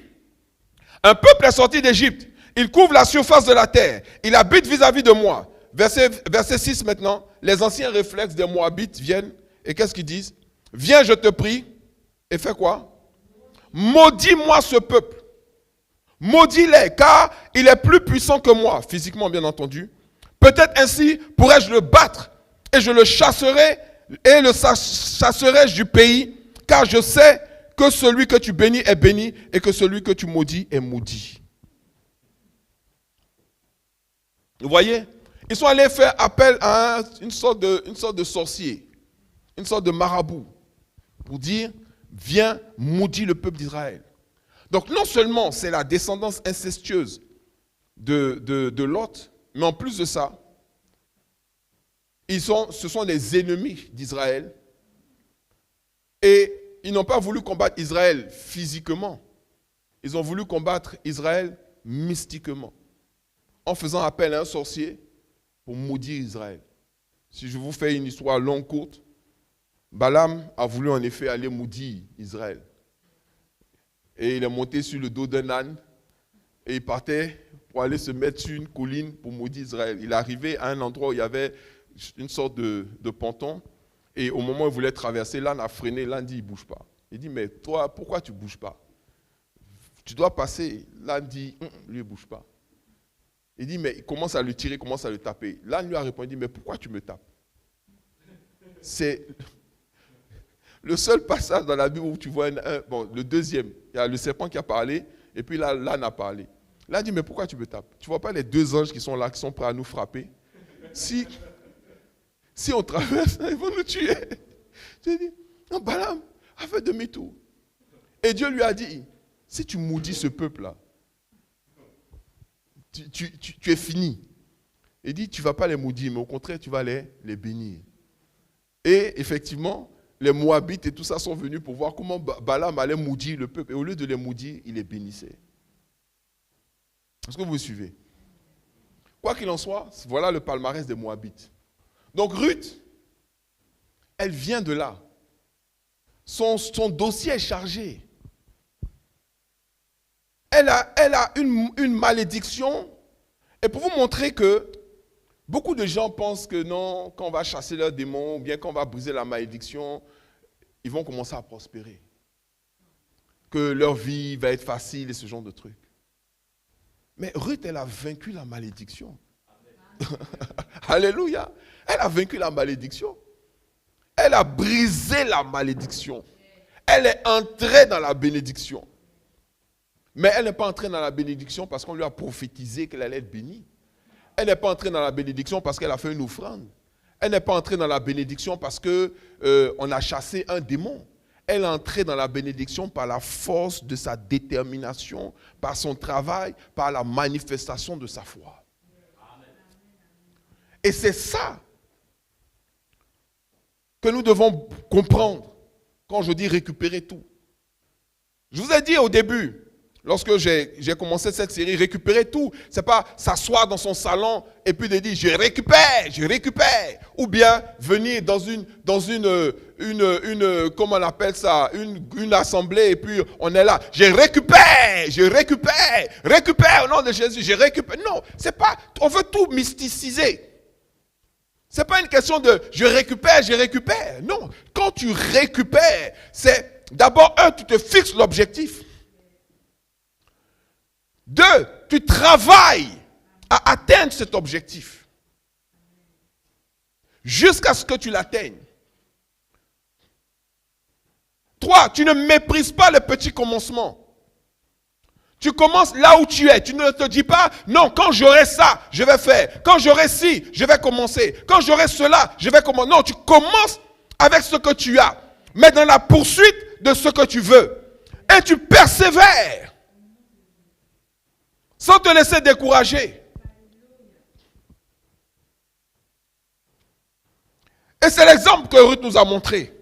un peuple est sorti d'Égypte. Il couvre la surface de la terre. Il habite vis-à-vis de moi. Verset 6 maintenant. Les anciens réflexes des Moabites viennent. Et qu'est-ce qu'ils disent? Viens, je te prie. Et fais quoi? Maudis-moi ce peuple. Maudis-les, car il est plus puissant que moi, physiquement bien entendu. Peut-être ainsi pourrais-je le battre et je le chasserai et le chasserai du pays, car je sais que celui que tu bénis est béni et que celui que tu maudis est maudit. Vous voyez? Ils sont allés faire appel à une sorte de sorcier, une sorte de marabout, pour dire, viens maudire le peuple d'Israël. Donc non seulement c'est la descendance incestueuse de Lot, mais en plus de ça, ce sont des ennemis d'Israël. Et ils n'ont pas voulu combattre Israël physiquement. Ils ont voulu combattre Israël mystiquement. En faisant appel à un sorcier pour maudire Israël. Si je vous fais une histoire longue, courte, Balaam a voulu en effet aller maudire Israël. Et il est monté sur le dos d'un âne et il partait pour aller se mettre sur une colline pour maudire Israël. Il est arrivé à un endroit où il y avait une sorte de ponton et au moment où il voulait traverser, l'âne a freiné, l'âne dit il ne bouge pas. Il dit mais toi, pourquoi tu ne bouges pas? Tu dois passer. L'âne dit lui il ne bouge pas. Il dit mais il commence à le tirer, il commence à le taper. L'âne lui a répondu mais pourquoi tu me tapes? C'est le seul passage dans la Bible où tu vois le deuxième, il y a le serpent qui a parlé, et puis là, l'âne a parlé. L'âne dit, mais pourquoi tu me tapes? Tu ne vois pas les deux anges qui sont là, qui sont prêts à nous frapper? Si on traverse, ils vont nous tuer. J'ai dit, non, Balaam a fait demi-tour. Et Dieu lui a dit, si tu maudis ce peuple-là, tu es fini. Il dit, tu ne vas pas les maudire, mais au contraire, tu vas les bénir. Et effectivement, les Moabites et tout ça sont venus pour voir comment Balaam allait maudire le peuple. Et au lieu de les maudire, il les bénissait. Est-ce que vous me suivez? Quoi qu'il en soit, voilà le palmarès des Moabites. Donc Ruth, elle vient de là. Son dossier est chargé. Elle a une malédiction. Et pour vous montrer que beaucoup de gens pensent que non, quand on va chasser leurs démons, ou bien quand on va briser la malédiction, ils vont commencer à prospérer. Que leur vie va être facile et ce genre de trucs. Mais Ruth, elle a vaincu la malédiction. Alléluia. Elle a vaincu la malédiction. Elle a brisé la malédiction. Elle est entrée dans la bénédiction. Mais elle n'est pas entrée dans la bénédiction parce qu'on lui a prophétisé qu'elle allait être bénie. Elle n'est pas entrée dans la bénédiction parce qu'elle a fait une offrande. Elle n'est pas entrée dans la bénédiction parce qu'on a chassé un démon. Elle est entrée dans la bénédiction par la force de sa détermination, par son travail, par la manifestation de sa foi. Et c'est ça que nous devons comprendre quand je dis récupérer tout. Je vous ai dit au début, lorsque j'ai commencé cette série, récupérer tout, ce n'est pas s'asseoir dans son salon et puis de dire je récupère, ou bien venir dans une comment on appelle ça, une assemblée et puis on est là, je récupère au nom de Jésus, je récupère. Non, c'est pas, on veut tout mysticiser. C'est pas une question de je récupère. Non, quand tu récupères, c'est d'abord tu te fixes l'objectif. 2, tu travailles à atteindre cet objectif. Jusqu'à ce que tu l'atteignes. 3, tu ne méprises pas le petit commencement. Tu commences là où tu es. Tu ne te dis pas, non, quand j'aurai ça, je vais faire. Quand j'aurai ci, je vais commencer. Quand j'aurai cela, je vais commencer. Non, tu commences avec ce que tu as. Mais dans la poursuite de ce que tu veux. Et tu persévères. Sans te laisser décourager. Et c'est l'exemple que Ruth nous a montré.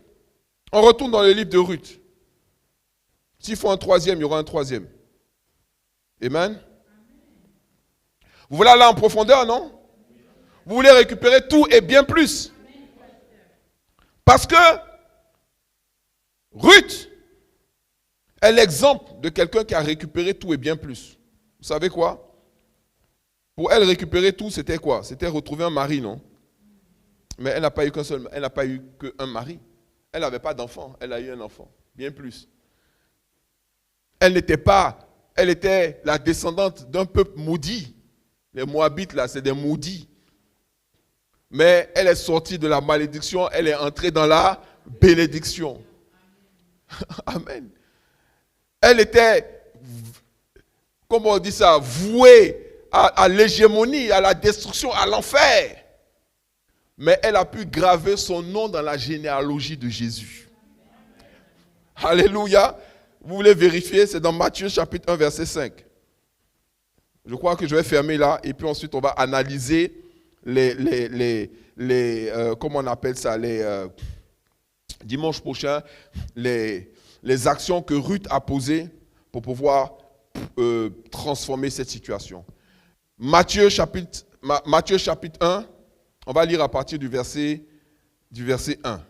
On retourne dans le livre de Ruth. S'il faut un troisième, il y aura un troisième. Amen. Vous voulez aller en profondeur, non? Vous voulez récupérer tout et bien plus. Parce que Ruth est l'exemple de quelqu'un qui a récupéré tout et bien plus. Vous savez quoi? Pour elle, récupérer tout, c'était quoi? C'était retrouver un mari, non? Mais elle n'a pas eu qu'un seul, elle n'a pas eu qu'un mari. Elle n'avait pas d'enfant, elle a eu un enfant, bien plus. Elle était la descendante d'un peuple maudit. Les Moabites, là, c'est des maudits. Mais elle est sortie de la malédiction, elle est entrée dans la bénédiction. Amen. Elle était, comment on dit ça, vouée à l'hégémonie, à la destruction, à l'enfer. Mais elle a pu graver son nom dans la généalogie de Jésus. Alléluia. Vous voulez vérifier, c'est dans Matthieu chapitre 1, verset 5. Je crois que je vais fermer là, et puis ensuite on va analyser comment on appelle ça, dimanche prochain, les actions que Ruth a posées pour pouvoir transformer cette situation. Matthieu chapitre 1, on va lire à partir du verset 1.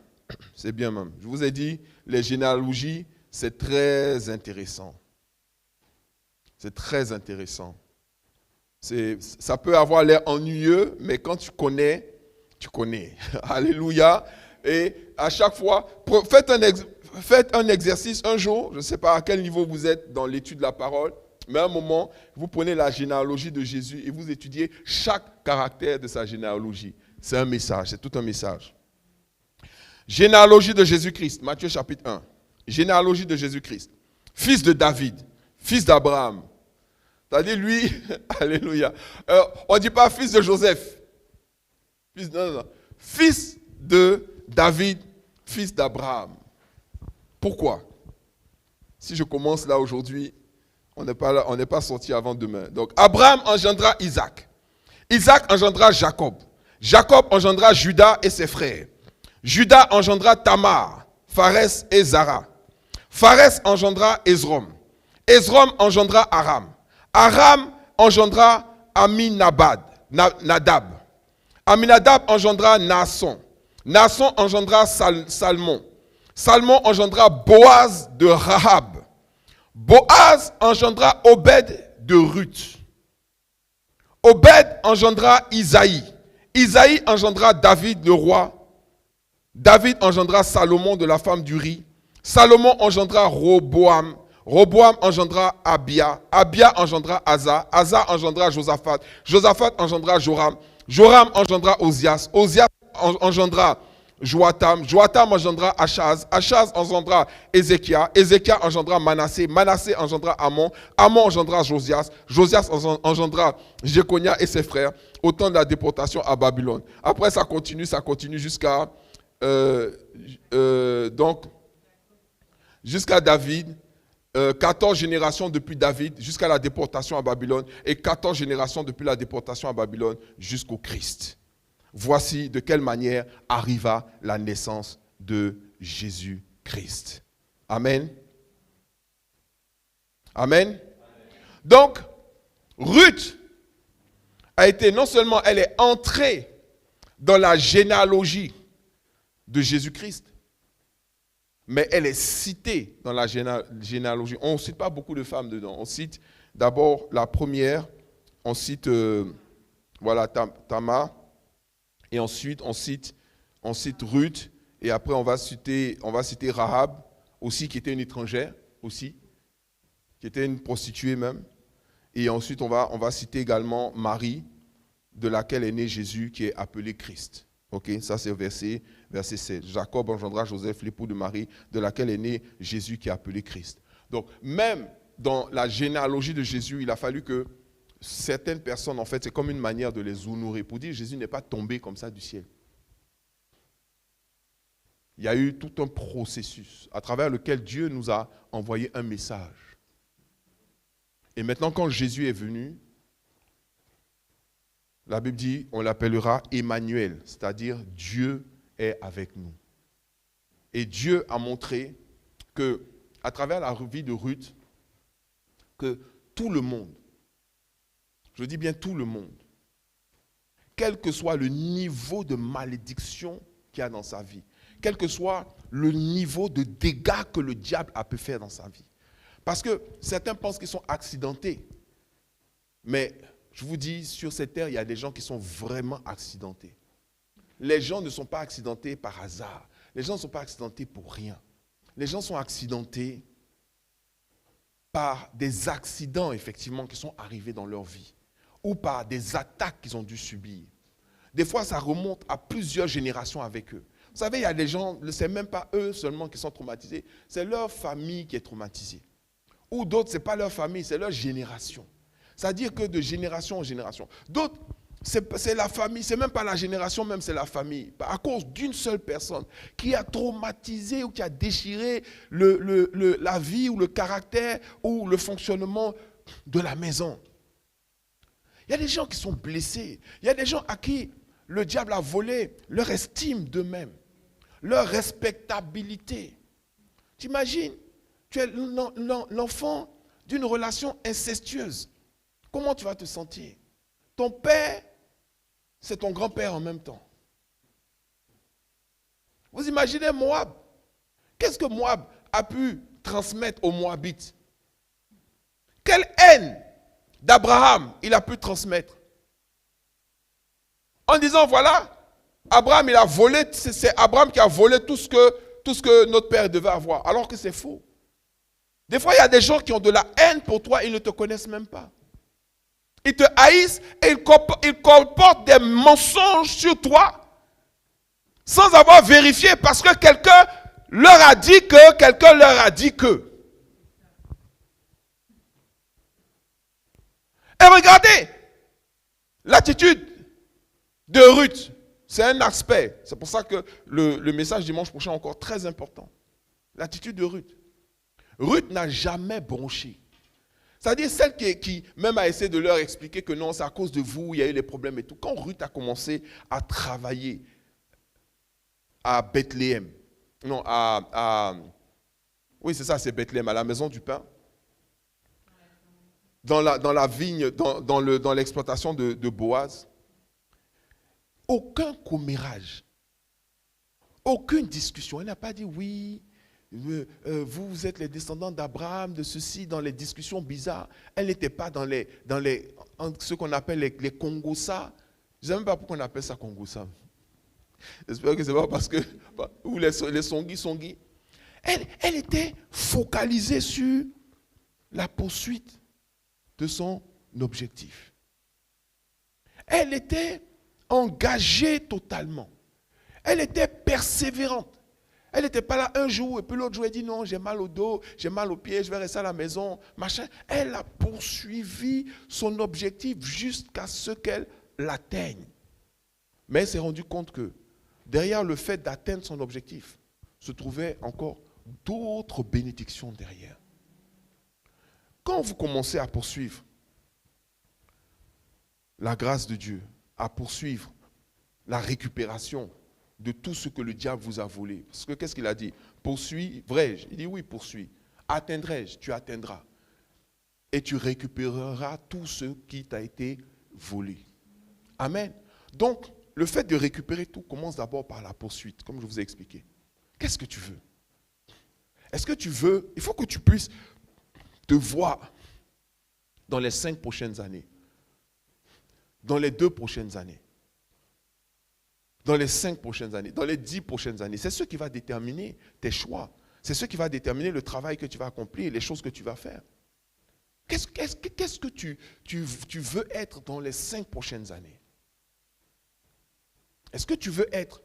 C'est bien même. Je vous ai dit, les généalogies, c'est très intéressant. C'est très intéressant. Ça peut avoir l'air ennuyeux, mais quand tu connais, tu connais. Alléluia. Et à chaque fois, faites un exercice un jour, je ne sais pas à quel niveau vous êtes dans l'étude de la parole, mais à un moment, vous prenez la généalogie de Jésus et vous étudiez chaque caractère de sa généalogie. C'est un message, c'est tout un message. Généalogie de Jésus-Christ, Matthieu chapitre 1. Généalogie de Jésus-Christ. Fils de David, fils d'Abraham. C'est-à-dire lui, alléluia. On ne dit pas fils de Joseph. Non. Fils de David, fils d'Abraham. Pourquoi? Si je commence là aujourd'hui, on n'est pas sorti avant demain. Donc, Abraham engendra Isaac. Isaac engendra Jacob. Jacob engendra Judas et ses frères. Judas engendra Tamar, Pharès et Zara. Pharès engendra Esrom. Esrom engendra Aram. Aram engendra Aminadab. Aminadab engendra Naasson. Naasson engendra Salmon. Salmon engendra Boaz de Rahab. Boaz engendra Obed de Ruth. Obed engendra Isaïe. Isaïe engendra David le roi. David engendra Salomon de la femme d'Uri. Salomon engendra Roboam. Roboam engendra Abia. Abia engendra Asa. Asa engendra Josaphat. Josaphat engendra Joram. Joram engendra Ozias. Ozias engendra Joatam. Joatam engendra Achaz. Achaz engendra Ézéchias. Ézéchias engendra Manassé. Manassé engendra Amon. Amon engendra Josias. Josias engendra Jéconia et ses frères au temps de la déportation à Babylone. Après, ça continue jusqu'à jusqu'à David. 14 générations depuis David jusqu'à la déportation à Babylone et 14 générations depuis la déportation à Babylone jusqu'au Christ. Voici de quelle manière arriva la naissance de Jésus-Christ. Amen. Amen. Donc, Ruth a été, non seulement elle est entrée dans la généalogie de Jésus-Christ, mais elle est citée dans la généalogie. On ne cite pas beaucoup de femmes dedans. On cite d'abord la première, on cite Tamar, et ensuite on cite Ruth, et après on va citer Rahab, aussi qui était une étrangère, aussi, qui était une prostituée même. Et ensuite on va citer également Marie, de laquelle est né Jésus, qui est appelé Christ. Ok, ça c'est verset 16. Jacob engendra Joseph, l'époux de Marie, de laquelle est né Jésus qui est appelé Christ. Donc, même dans la généalogie de Jésus, il a fallu que certaines personnes, en fait, c'est comme une manière de les honorer. Pour dire, Jésus n'est pas tombé comme ça du ciel. Il y a eu tout un processus à travers lequel Dieu nous a envoyé un message. Et maintenant, quand Jésus est venu, la Bible dit, on l'appellera Emmanuel, c'est-à-dire Dieu est avec nous. Et Dieu a montré que, à travers la vie de Ruth, que tout le monde, je dis bien tout le monde, quel que soit le niveau de malédiction qu'il y a dans sa vie, quel que soit le niveau de dégâts que le diable a pu faire dans sa vie. Parce que certains pensent qu'ils sont accidentés, mais je vous dis, sur cette terre, il y a des gens qui sont vraiment accidentés. Les gens ne sont pas accidentés par hasard. Les gens ne sont pas accidentés pour rien. Les gens sont accidentés par des accidents, effectivement, qui sont arrivés dans leur vie. Ou par des attaques qu'ils ont dû subir. Des fois, ça remonte à plusieurs générations avec eux. Vous savez, il y a des gens, ce n'est même pas eux seulement qui sont traumatisés, c'est leur famille qui est traumatisée. Ou d'autres, ce n'est pas leur famille, c'est leur génération. C'est-à-dire que de génération en génération. D'autres, c'est la famille, c'est même pas la génération, même c'est la famille. À cause d'une seule personne qui a traumatisé ou qui a déchiré la vie ou le caractère ou le fonctionnement de la maison. Il y a des gens qui sont blessés. Il y a des gens à qui le diable a volé leur estime d'eux-mêmes, leur respectabilité. T'imagines, tu es l'enfant d'une relation incestueuse. Comment tu vas te sentir? Ton père, c'est ton grand-père en même temps. Vous imaginez Moab? Qu'est-ce que Moab a pu transmettre aux Moabites? Quelle haine d'Abraham il a pu transmettre? En disant, voilà, Abraham, il a volé, c'est Abraham qui a volé tout ce que notre père devait avoir, alors que c'est faux. Des fois, il y a des gens qui ont de la haine pour toi, ils ne te connaissent même pas. Ils te haïssent et ils colportent des mensonges sur toi sans avoir vérifié parce que quelqu'un leur a dit que, quelqu'un leur a dit que. Et regardez, l'attitude de Ruth, c'est un aspect. C'est pour ça que le message dimanche prochain est encore très important. L'attitude de Ruth. Ruth n'a jamais bronché. C'est-à-dire celle qui même a essayé de leur expliquer que non, c'est à cause de vous, il y a eu les problèmes et tout. Quand Ruth a commencé à travailler à Bethléem, non, oui c'est ça, c'est Bethléem, à la maison du pain, dans la vigne, dans l'exploitation de Boaz, aucun commérage, aucune discussion. Elle n'a pas dit oui, vous êtes les descendants d'Abraham, de ceci, dans les discussions bizarres. Elle n'était pas dans ce qu'on appelle les Congossa. Je ne sais même pas pourquoi on appelle ça Congossa. J'espère que ce n'est pas parce que, ou les Songi. Elle était focalisée sur la poursuite de son objectif. Elle était engagée totalement. Elle était persévérante. Elle n'était pas là un jour et puis l'autre jour elle dit non, j'ai mal au dos, j'ai mal aux pieds, je vais rester à la maison, machin. Elle a poursuivi son objectif jusqu'à ce qu'elle l'atteigne. Mais elle s'est rendue compte que derrière le fait d'atteindre son objectif se trouvaient encore d'autres bénédictions derrière. Quand vous commencez à poursuivre la grâce de Dieu, à poursuivre la récupération de tout ce que le diable vous a volé. Parce que qu'est-ce qu'il a dit? Poursuivrai-je? Il dit oui, poursuis. Atteindrai-je? Tu atteindras. Et tu récupéreras tout ce qui t'a été volé. Amen. Donc, le fait de récupérer tout commence d'abord par la poursuite, comme je vous ai expliqué. Qu'est-ce que tu veux? Est-ce que tu veux? Il faut que tu puisses te voir dans les 5 prochaines années, dans les 2 prochaines années, dans les 5 prochaines années, dans les 10 prochaines années. C'est ce qui va déterminer tes choix. C'est ce qui va déterminer le travail que tu vas accomplir, les choses que tu vas faire. Qu'est-ce que tu veux être dans les 5 prochaines années? Est-ce que tu veux être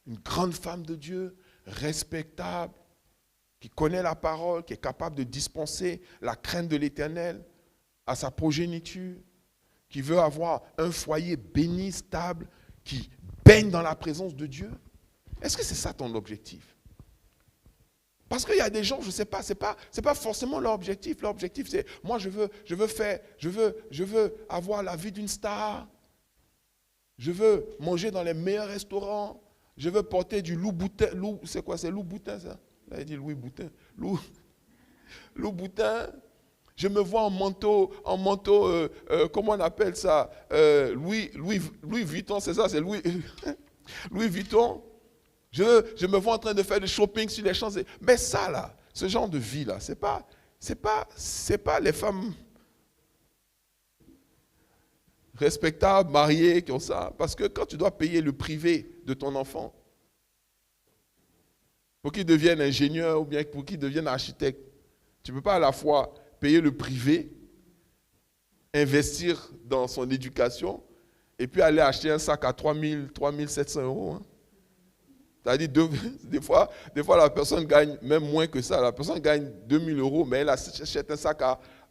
une grande femme de Dieu, respectable, qui connaît la parole, qui est capable de dispenser la crainte de l'Éternel à sa progéniture, qui veut avoir un foyer béni, stable, qui baigne dans la présence de Dieu? Est-ce que c'est ça ton objectif? Parce qu'il y a des gens, je ne sais pas, c'est pas forcément leur objectif. Leur objectif, c'est moi je veux avoir la vie d'une star. Je veux manger dans les meilleurs restaurants. Je veux porter du Louis Boutin. C'est quoi? C'est Louis Boutin, ça? Là, il dit Louis Boutin. Louis Boutin. Je me vois en manteau, comment on appelle ça? Louis Vuitton, c'est ça? C'est Louis Vuitton. Je me vois en train de faire du shopping sur les champs. Mais ça, là, ce genre de vie, là, c'est pas les femmes respectables, mariées, qui ont ça. Parce que quand tu dois payer le privé de ton enfant, pour qu'il devienne ingénieur ou bien pour qu'il devienne architecte, tu ne peux pas à la fois payer le privé, investir dans son éducation, et puis aller acheter un sac à 3 700 euros. Hein. C'est-à-dire, des fois, la personne gagne même moins que ça. La personne gagne 2 000 euros, mais elle achète un sac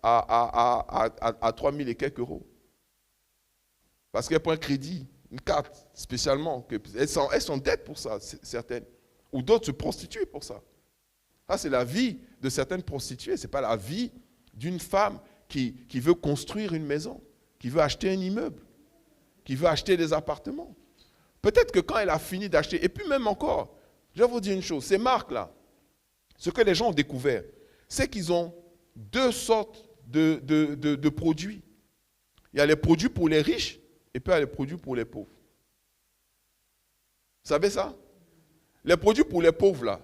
à 3 000 et quelques euros. Parce qu'elle prend un crédit, une carte spécialement. Elles sont dettes pour ça, certaines. Ou d'autres se prostituent pour ça. Ça, c'est la vie de certaines prostituées. Ce n'est pas la vie d'une femme qui veut construire une maison, qui veut acheter un immeuble, qui veut acheter des appartements. Peut-être que quand elle a fini d'acheter, et puis même encore, je vais vous dire une chose, ces marques-là, ce que les gens ont découvert, c'est qu'ils ont 2 sortes de produits. Il y a les produits pour les riches, et puis il y a les produits pour les pauvres. Vous savez ça? Les produits pour les pauvres, là,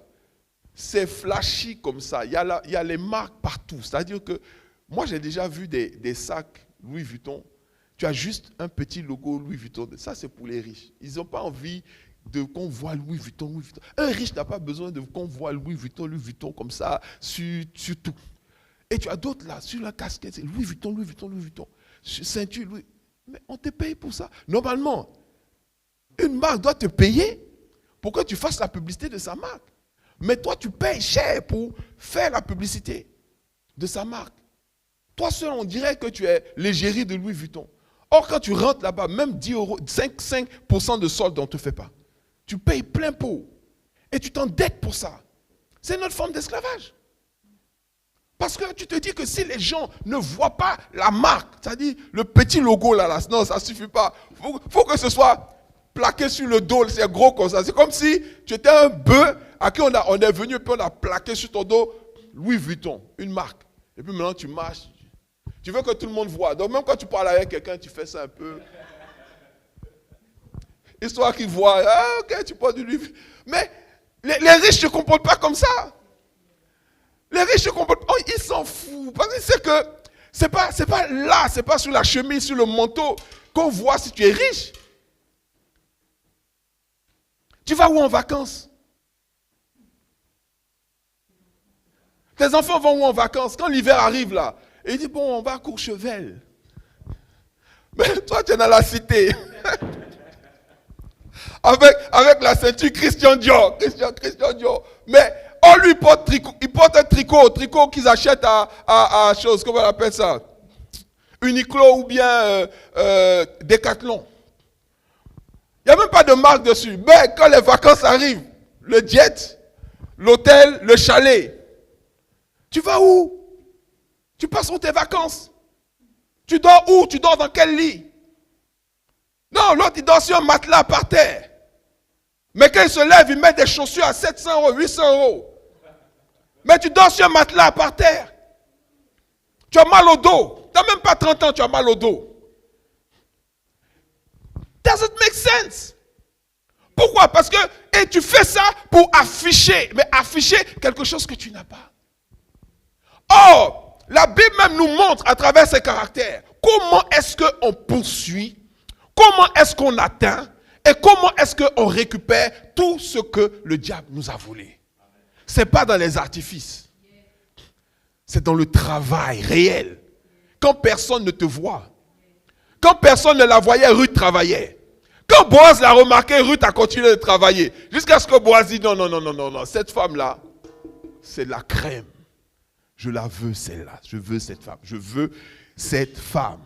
c'est flashy comme ça. Il y a les marques partout. C'est-à-dire que moi, j'ai déjà vu des sacs Louis Vuitton. Tu as juste un petit logo Louis Vuitton. Ça, c'est pour les riches. Ils n'ont pas envie qu'on voit Louis Vuitton, Louis Vuitton. Un riche n'a pas besoin qu'on voit Louis Vuitton comme ça sur tout. Et tu as d'autres là, sur la casquette, c'est Louis Vuitton. Ceinture, Louis. Mais on te paye pour ça. Normalement, une marque doit te payer pour que tu fasses la publicité de sa marque. Mais toi, tu payes cher pour faire la publicité de sa marque. Toi seul, on dirait que tu es l'égérie de Louis Vuitton. Or, quand tu rentres là-bas, même 10 euros, 5% de solde, on ne te fait pas. Tu payes plein pot. Et tu t'endettes pour ça. C'est notre forme d'esclavage. Parce que tu te dis que si les gens ne voient pas la marque, c'est-à-dire le petit logo là, non, ça ne suffit pas. Il faut que ce soit plaqué sur le dos, c'est gros comme ça. C'est comme si tu étais un bœuf à qui on est venu et puis on a plaqué sur ton dos Louis Vuitton, une marque. Et puis maintenant tu marches. Tu veux que tout le monde voit. Donc même quand tu parles avec quelqu'un, tu fais ça un peu. Histoire qu'il voit. Ah, ok, tu portes du Louis Vuitton. Mais les riches ne se comportent pas comme ça. Les riches se comportent. Oh, ils s'en foutent. Parce que c'est que c'est pas là, c'est pas sur la chemise, sur le manteau qu'on voit si tu es riche. Tu vas où en vacances? Tes enfants vont où en vacances? Quand l'hiver arrive là, et il dit, bon, on va à Courchevel. Mais toi, tu es dans la cité. avec la ceinture Christian Dior. Christian Dior. Mais lui, il porte un tricot qu'ils achètent à chose, comment on appelle ça? Uniqlo ou bien Decathlon. Il n'y a même pas de marque dessus. Mais quand les vacances arrivent, le jet, l'hôtel, le chalet, tu vas où? Tu passes où tes vacances? Tu dors où? Tu dors dans quel lit? Non, l'autre il dort sur un matelas par terre. Mais quand il se lève, il met des chaussures à 700 €, 800 €. Mais tu dors sur un matelas par terre. Tu as mal au dos. Tu n'as même pas 30 ans, tu as mal au dos. Doesn't make sense. Pourquoi? Parce que tu fais ça pour afficher, mais afficher quelque chose que tu n'as pas. Or, la Bible même nous montre à travers ses caractères comment est-ce qu'on poursuit, comment est-ce qu'on atteint et comment est-ce qu'on récupère tout ce que le diable nous a volé. Ce n'est pas dans les artifices. C'est dans le travail réel. Quand personne ne te voit. Quand personne ne la voyait, Ruth travaillait. Quand Boaz l'a remarqué, Ruth a continué de travailler. Jusqu'à ce que Boaz dit non, cette femme-là, c'est la crème. Je la veux celle-là. Je veux cette femme. Je veux cette femme.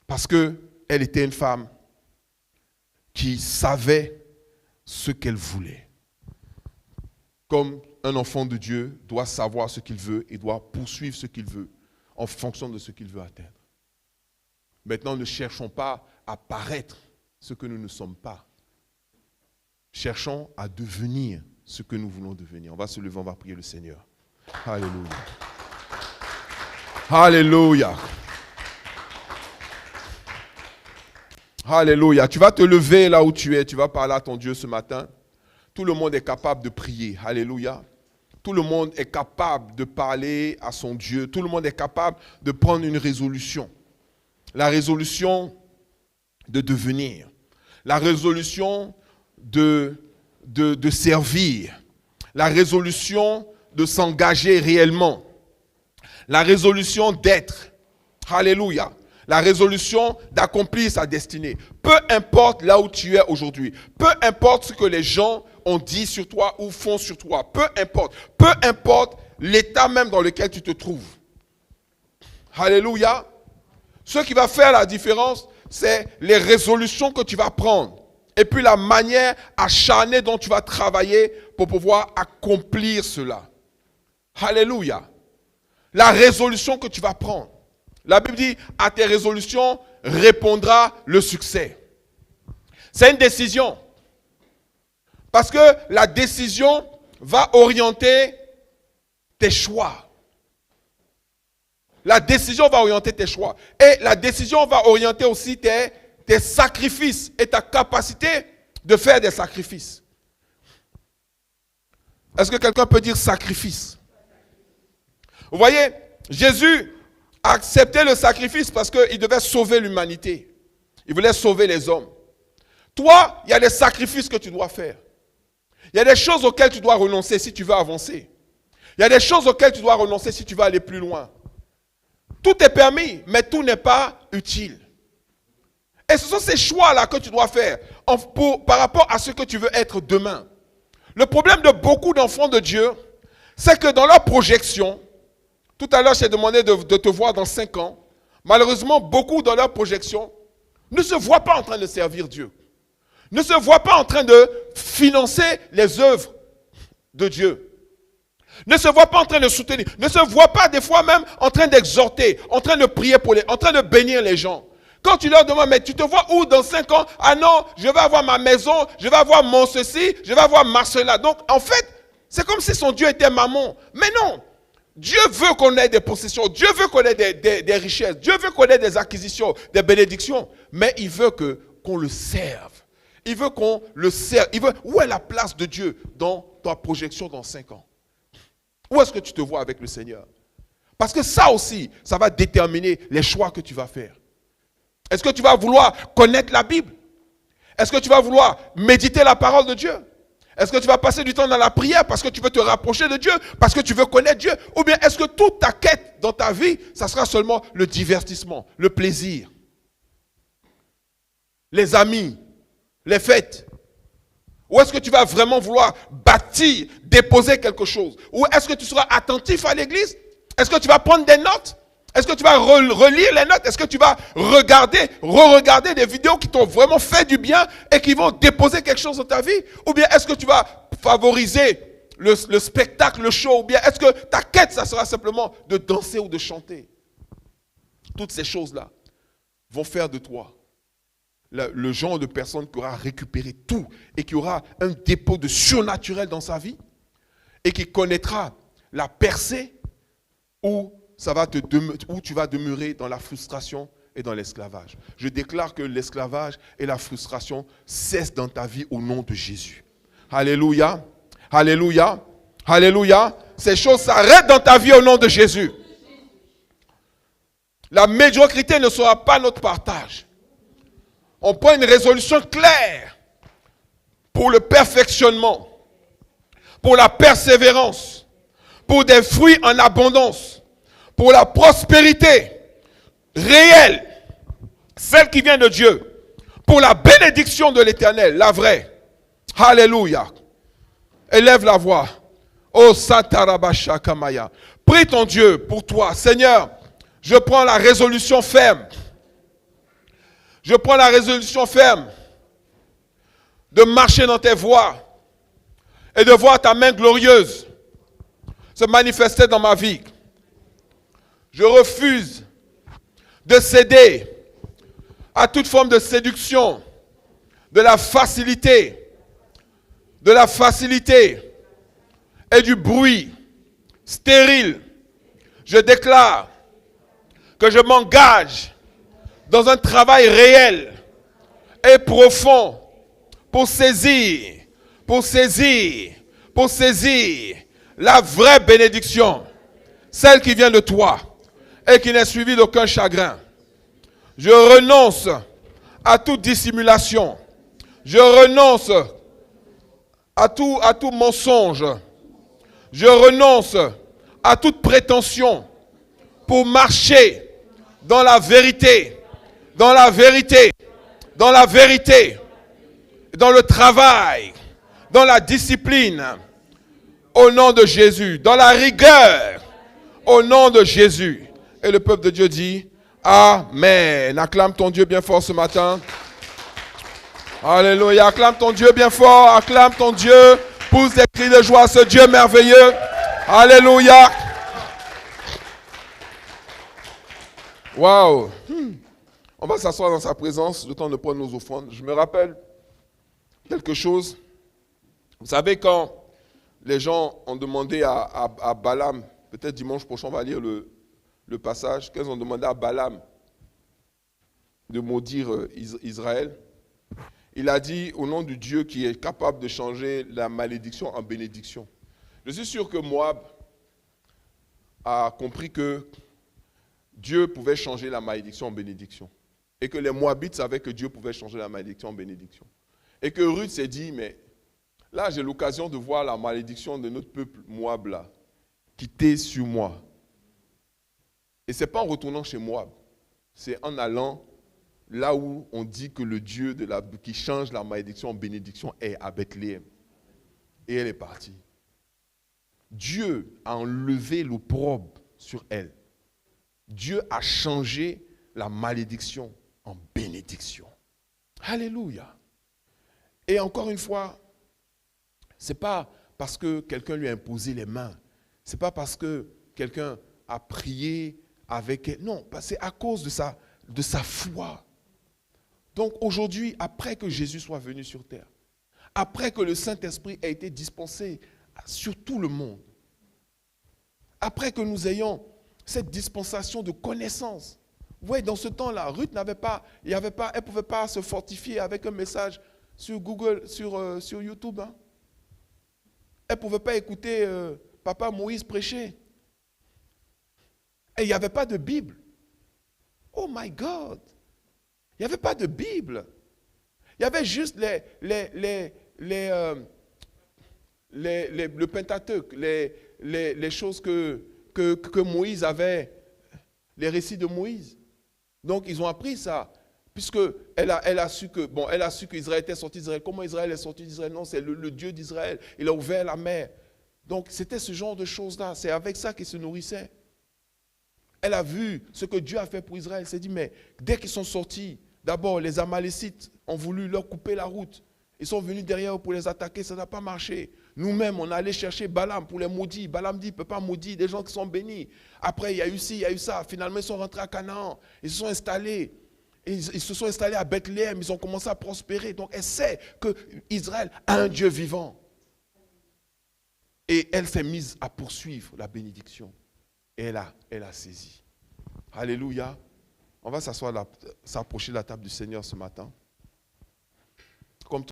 Parce qu'elle était une femme qui savait ce qu'elle voulait. Comme un enfant de Dieu doit savoir ce qu'il veut et doit poursuivre ce qu'il veut en fonction de ce qu'il veut atteindre. Maintenant, ne cherchons pas à paraître ce que nous ne sommes pas. Cherchons à devenir ce que nous voulons devenir. On va se lever, on va prier le Seigneur. Alléluia. Alléluia. Alléluia. Tu vas te lever là où tu es. Tu vas parler à ton Dieu ce matin. Tout le monde est capable de prier. Alléluia. Tout le monde est capable de parler à son Dieu. Tout le monde est capable de prendre une résolution. La résolution de devenir. La résolution de servir. La résolution de s'engager réellement. La résolution d'être. Alléluia. La résolution d'accomplir sa destinée. Peu importe là où tu es aujourd'hui. Peu importe ce que les gens ont dit sur toi ou font sur toi. Peu importe. Peu importe l'état même dans lequel tu te trouves. Alléluia. Ce qui va faire la différence, c'est les résolutions que tu vas prendre. Et puis la manière acharnée dont tu vas travailler pour pouvoir accomplir cela. Alléluia. La résolution que tu vas prendre. La Bible dit, à tes résolutions répondra le succès. C'est une décision. Parce que la décision va orienter tes choix. La décision va orienter tes choix. Et la décision va orienter aussi tes sacrifices et ta capacité de faire des sacrifices. Est-ce que quelqu'un peut dire sacrifice? Vous voyez, Jésus a accepté le sacrifice parce qu'il devait sauver l'humanité. Il voulait sauver les hommes. Toi, il y a des sacrifices que tu dois faire. Il y a des choses auxquelles tu dois renoncer si tu veux avancer. Il y a des choses auxquelles tu dois renoncer si tu veux aller plus loin. Tout est permis, mais tout n'est pas utile. Et ce sont ces choix-là que tu dois faire par rapport à ce que tu veux être demain. Le problème de beaucoup d'enfants de Dieu, c'est que dans leur projection, tout à l'heure, je t'ai demandé de te voir dans 5 ans. Malheureusement, beaucoup dans leur projection ne se voient pas en train de servir Dieu. Ne se voient pas en train de financer les œuvres de Dieu. Ne se voient pas en train de soutenir. Ne se voient pas des fois même en train d'exhorter, en train de prier en train de bénir les gens. Quand tu leur demandes, mais tu te vois où dans 5 ans? Ah non, je vais avoir ma maison, je vais avoir mon ceci, je vais avoir ma cela. Donc en fait, c'est comme si son Dieu était maman. Mais non. Dieu veut qu'on ait des possessions, Dieu veut qu'on ait des richesses, Dieu veut qu'on ait des acquisitions, des bénédictions, mais il veut qu'on le serve. Il veut qu'on le serve. Où est la place de Dieu dans ta projection dans 5 ans? Où est-ce que tu te vois avec le Seigneur? Parce que ça aussi, ça va déterminer les choix que tu vas faire. Est-ce que tu vas vouloir connaître la Bible? Est-ce que tu vas vouloir méditer la parole de Dieu? Est-ce que tu vas passer du temps dans la prière parce que tu veux te rapprocher de Dieu, parce que tu veux connaître Dieu? Ou bien est-ce que toute ta quête dans ta vie, ça sera seulement le divertissement, le plaisir, les amis, les fêtes? Ou est-ce que tu vas vraiment vouloir bâtir, déposer quelque chose? Ou est-ce que tu seras attentif à l'église? Est-ce que tu vas prendre des notes? Est-ce que tu vas relire les notes? Est-ce que tu vas regarder, re-regarder des vidéos qui t'ont vraiment fait du bien et qui vont déposer quelque chose dans ta vie? Ou bien est-ce que tu vas favoriser le spectacle, le show? Ou bien est-ce que ta quête, ça sera simplement de danser ou de chanter? Toutes ces choses-là vont faire de toi le genre de personne qui aura récupéré tout et qui aura un dépôt de surnaturel dans sa vie et qui connaîtra la percée où tu vas demeurer dans la frustration et dans l'esclavage. Je déclare que l'esclavage et la frustration cessent dans ta vie au nom de Jésus. Alléluia, alléluia, alléluia. Ces choses s'arrêtent dans ta vie au nom de Jésus. La médiocrité ne sera pas notre partage. On prend une résolution claire pour le perfectionnement, pour la persévérance, pour des fruits en abondance, pour la prospérité réelle, celle qui vient de Dieu, pour la bénédiction de l'Éternel, la vraie. Alléluia. Élève la voix. Oh Satarabasha Kamaya. Prie ton Dieu pour toi. Seigneur, je prends la résolution ferme. Je prends la résolution ferme de marcher dans tes voies et de voir ta main glorieuse se manifester dans ma vie. Je refuse de céder à toute forme de séduction, de la facilité et du bruit stérile. Je déclare que je m'engage dans un travail réel et profond pour saisir la vraie bénédiction, celle qui vient de toi et qui n'est suivie d'aucun chagrin. Je renonce à toute dissimulation. Je renonce à tout mensonge. Je renonce à toute prétention pour marcher dans la vérité, dans le travail, dans la discipline, au nom de Jésus, dans la rigueur, au nom de Jésus. Et le peuple de Dieu dit, Amen. Acclame ton Dieu bien fort ce matin. Alléluia. Acclame ton Dieu bien fort. Acclame ton Dieu. Pousse des cris de joie à ce Dieu merveilleux. Alléluia. Waouh. On va s'asseoir dans sa présence, le temps de prendre nos offrandes. Je me rappelle quelque chose. Vous savez, quand les gens ont demandé à Balaam, peut-être dimanche prochain, on va lire le passage, qu'ils ont demandé à Balaam de maudire Israël. Il a dit au nom du Dieu qui est capable de changer la malédiction en bénédiction. Je suis sûr que Moab a compris que Dieu pouvait changer la malédiction en bénédiction. Et que les Moabites savaient que Dieu pouvait changer la malédiction en bénédiction. Et que Ruth s'est dit, mais là j'ai l'occasion de voir la malédiction de notre peuple Moab là, quitter sur moi. Et ce n'est pas en retournant chez Moab, c'est en allant là où on dit que le Dieu qui change la malédiction en bénédiction est à Bethléem. Et elle est partie. Dieu a enlevé l'opprobre sur elle. Dieu a changé la malédiction en bénédiction. Alléluia. Et encore une fois, ce n'est pas parce que quelqu'un lui a imposé les mains. Ce n'est pas parce que quelqu'un a prié avec elle. Non, c'est à cause de sa foi. Donc aujourd'hui, après que Jésus soit venu sur terre, après que le Saint-Esprit ait été dispensé sur tout le monde, après que nous ayons cette dispensation de connaissance. Vous voyez, dans ce temps-là, Ruth elle ne pouvait pas se fortifier avec un message sur Google, sur YouTube. Hein. Elle ne pouvait pas écouter Papa Moïse prêcher. Et il n'y avait pas de Bible. Oh my God! Il n'y avait pas de Bible. Il y avait juste le Pentateuque, les choses que Moïse avait, les récits de Moïse. Donc, ils ont appris ça. Puisque elle a su qu'Israël était sorti d'Israël. Comment Israël est sorti d'Israël? Non, c'est le Dieu d'Israël. Il a ouvert la mer. Donc, c'était ce genre de choses-là. C'est avec ça qu'ils se nourrissaient. Elle a vu ce que Dieu a fait pour Israël. Elle s'est dit, mais dès qu'ils sont sortis, d'abord, les Amalécites ont voulu leur couper la route. Ils sont venus derrière eux pour les attaquer. Ça n'a pas marché. Nous-mêmes, on allait chercher Balaam pour les maudire. Balaam dit, il ne peut pas maudire des gens qui sont bénis. Après, il y a eu ci, il y a eu ça. Finalement, ils sont rentrés à Canaan. Ils se sont installés. Ils se sont installés à Bethléem, ils ont commencé à prospérer. Donc elle sait qu'Israël a un Dieu vivant. Et elle s'est mise à poursuivre la bénédiction. Et elle a saisi. Alléluia. On va s'approcher de la table du Seigneur ce matin. Comme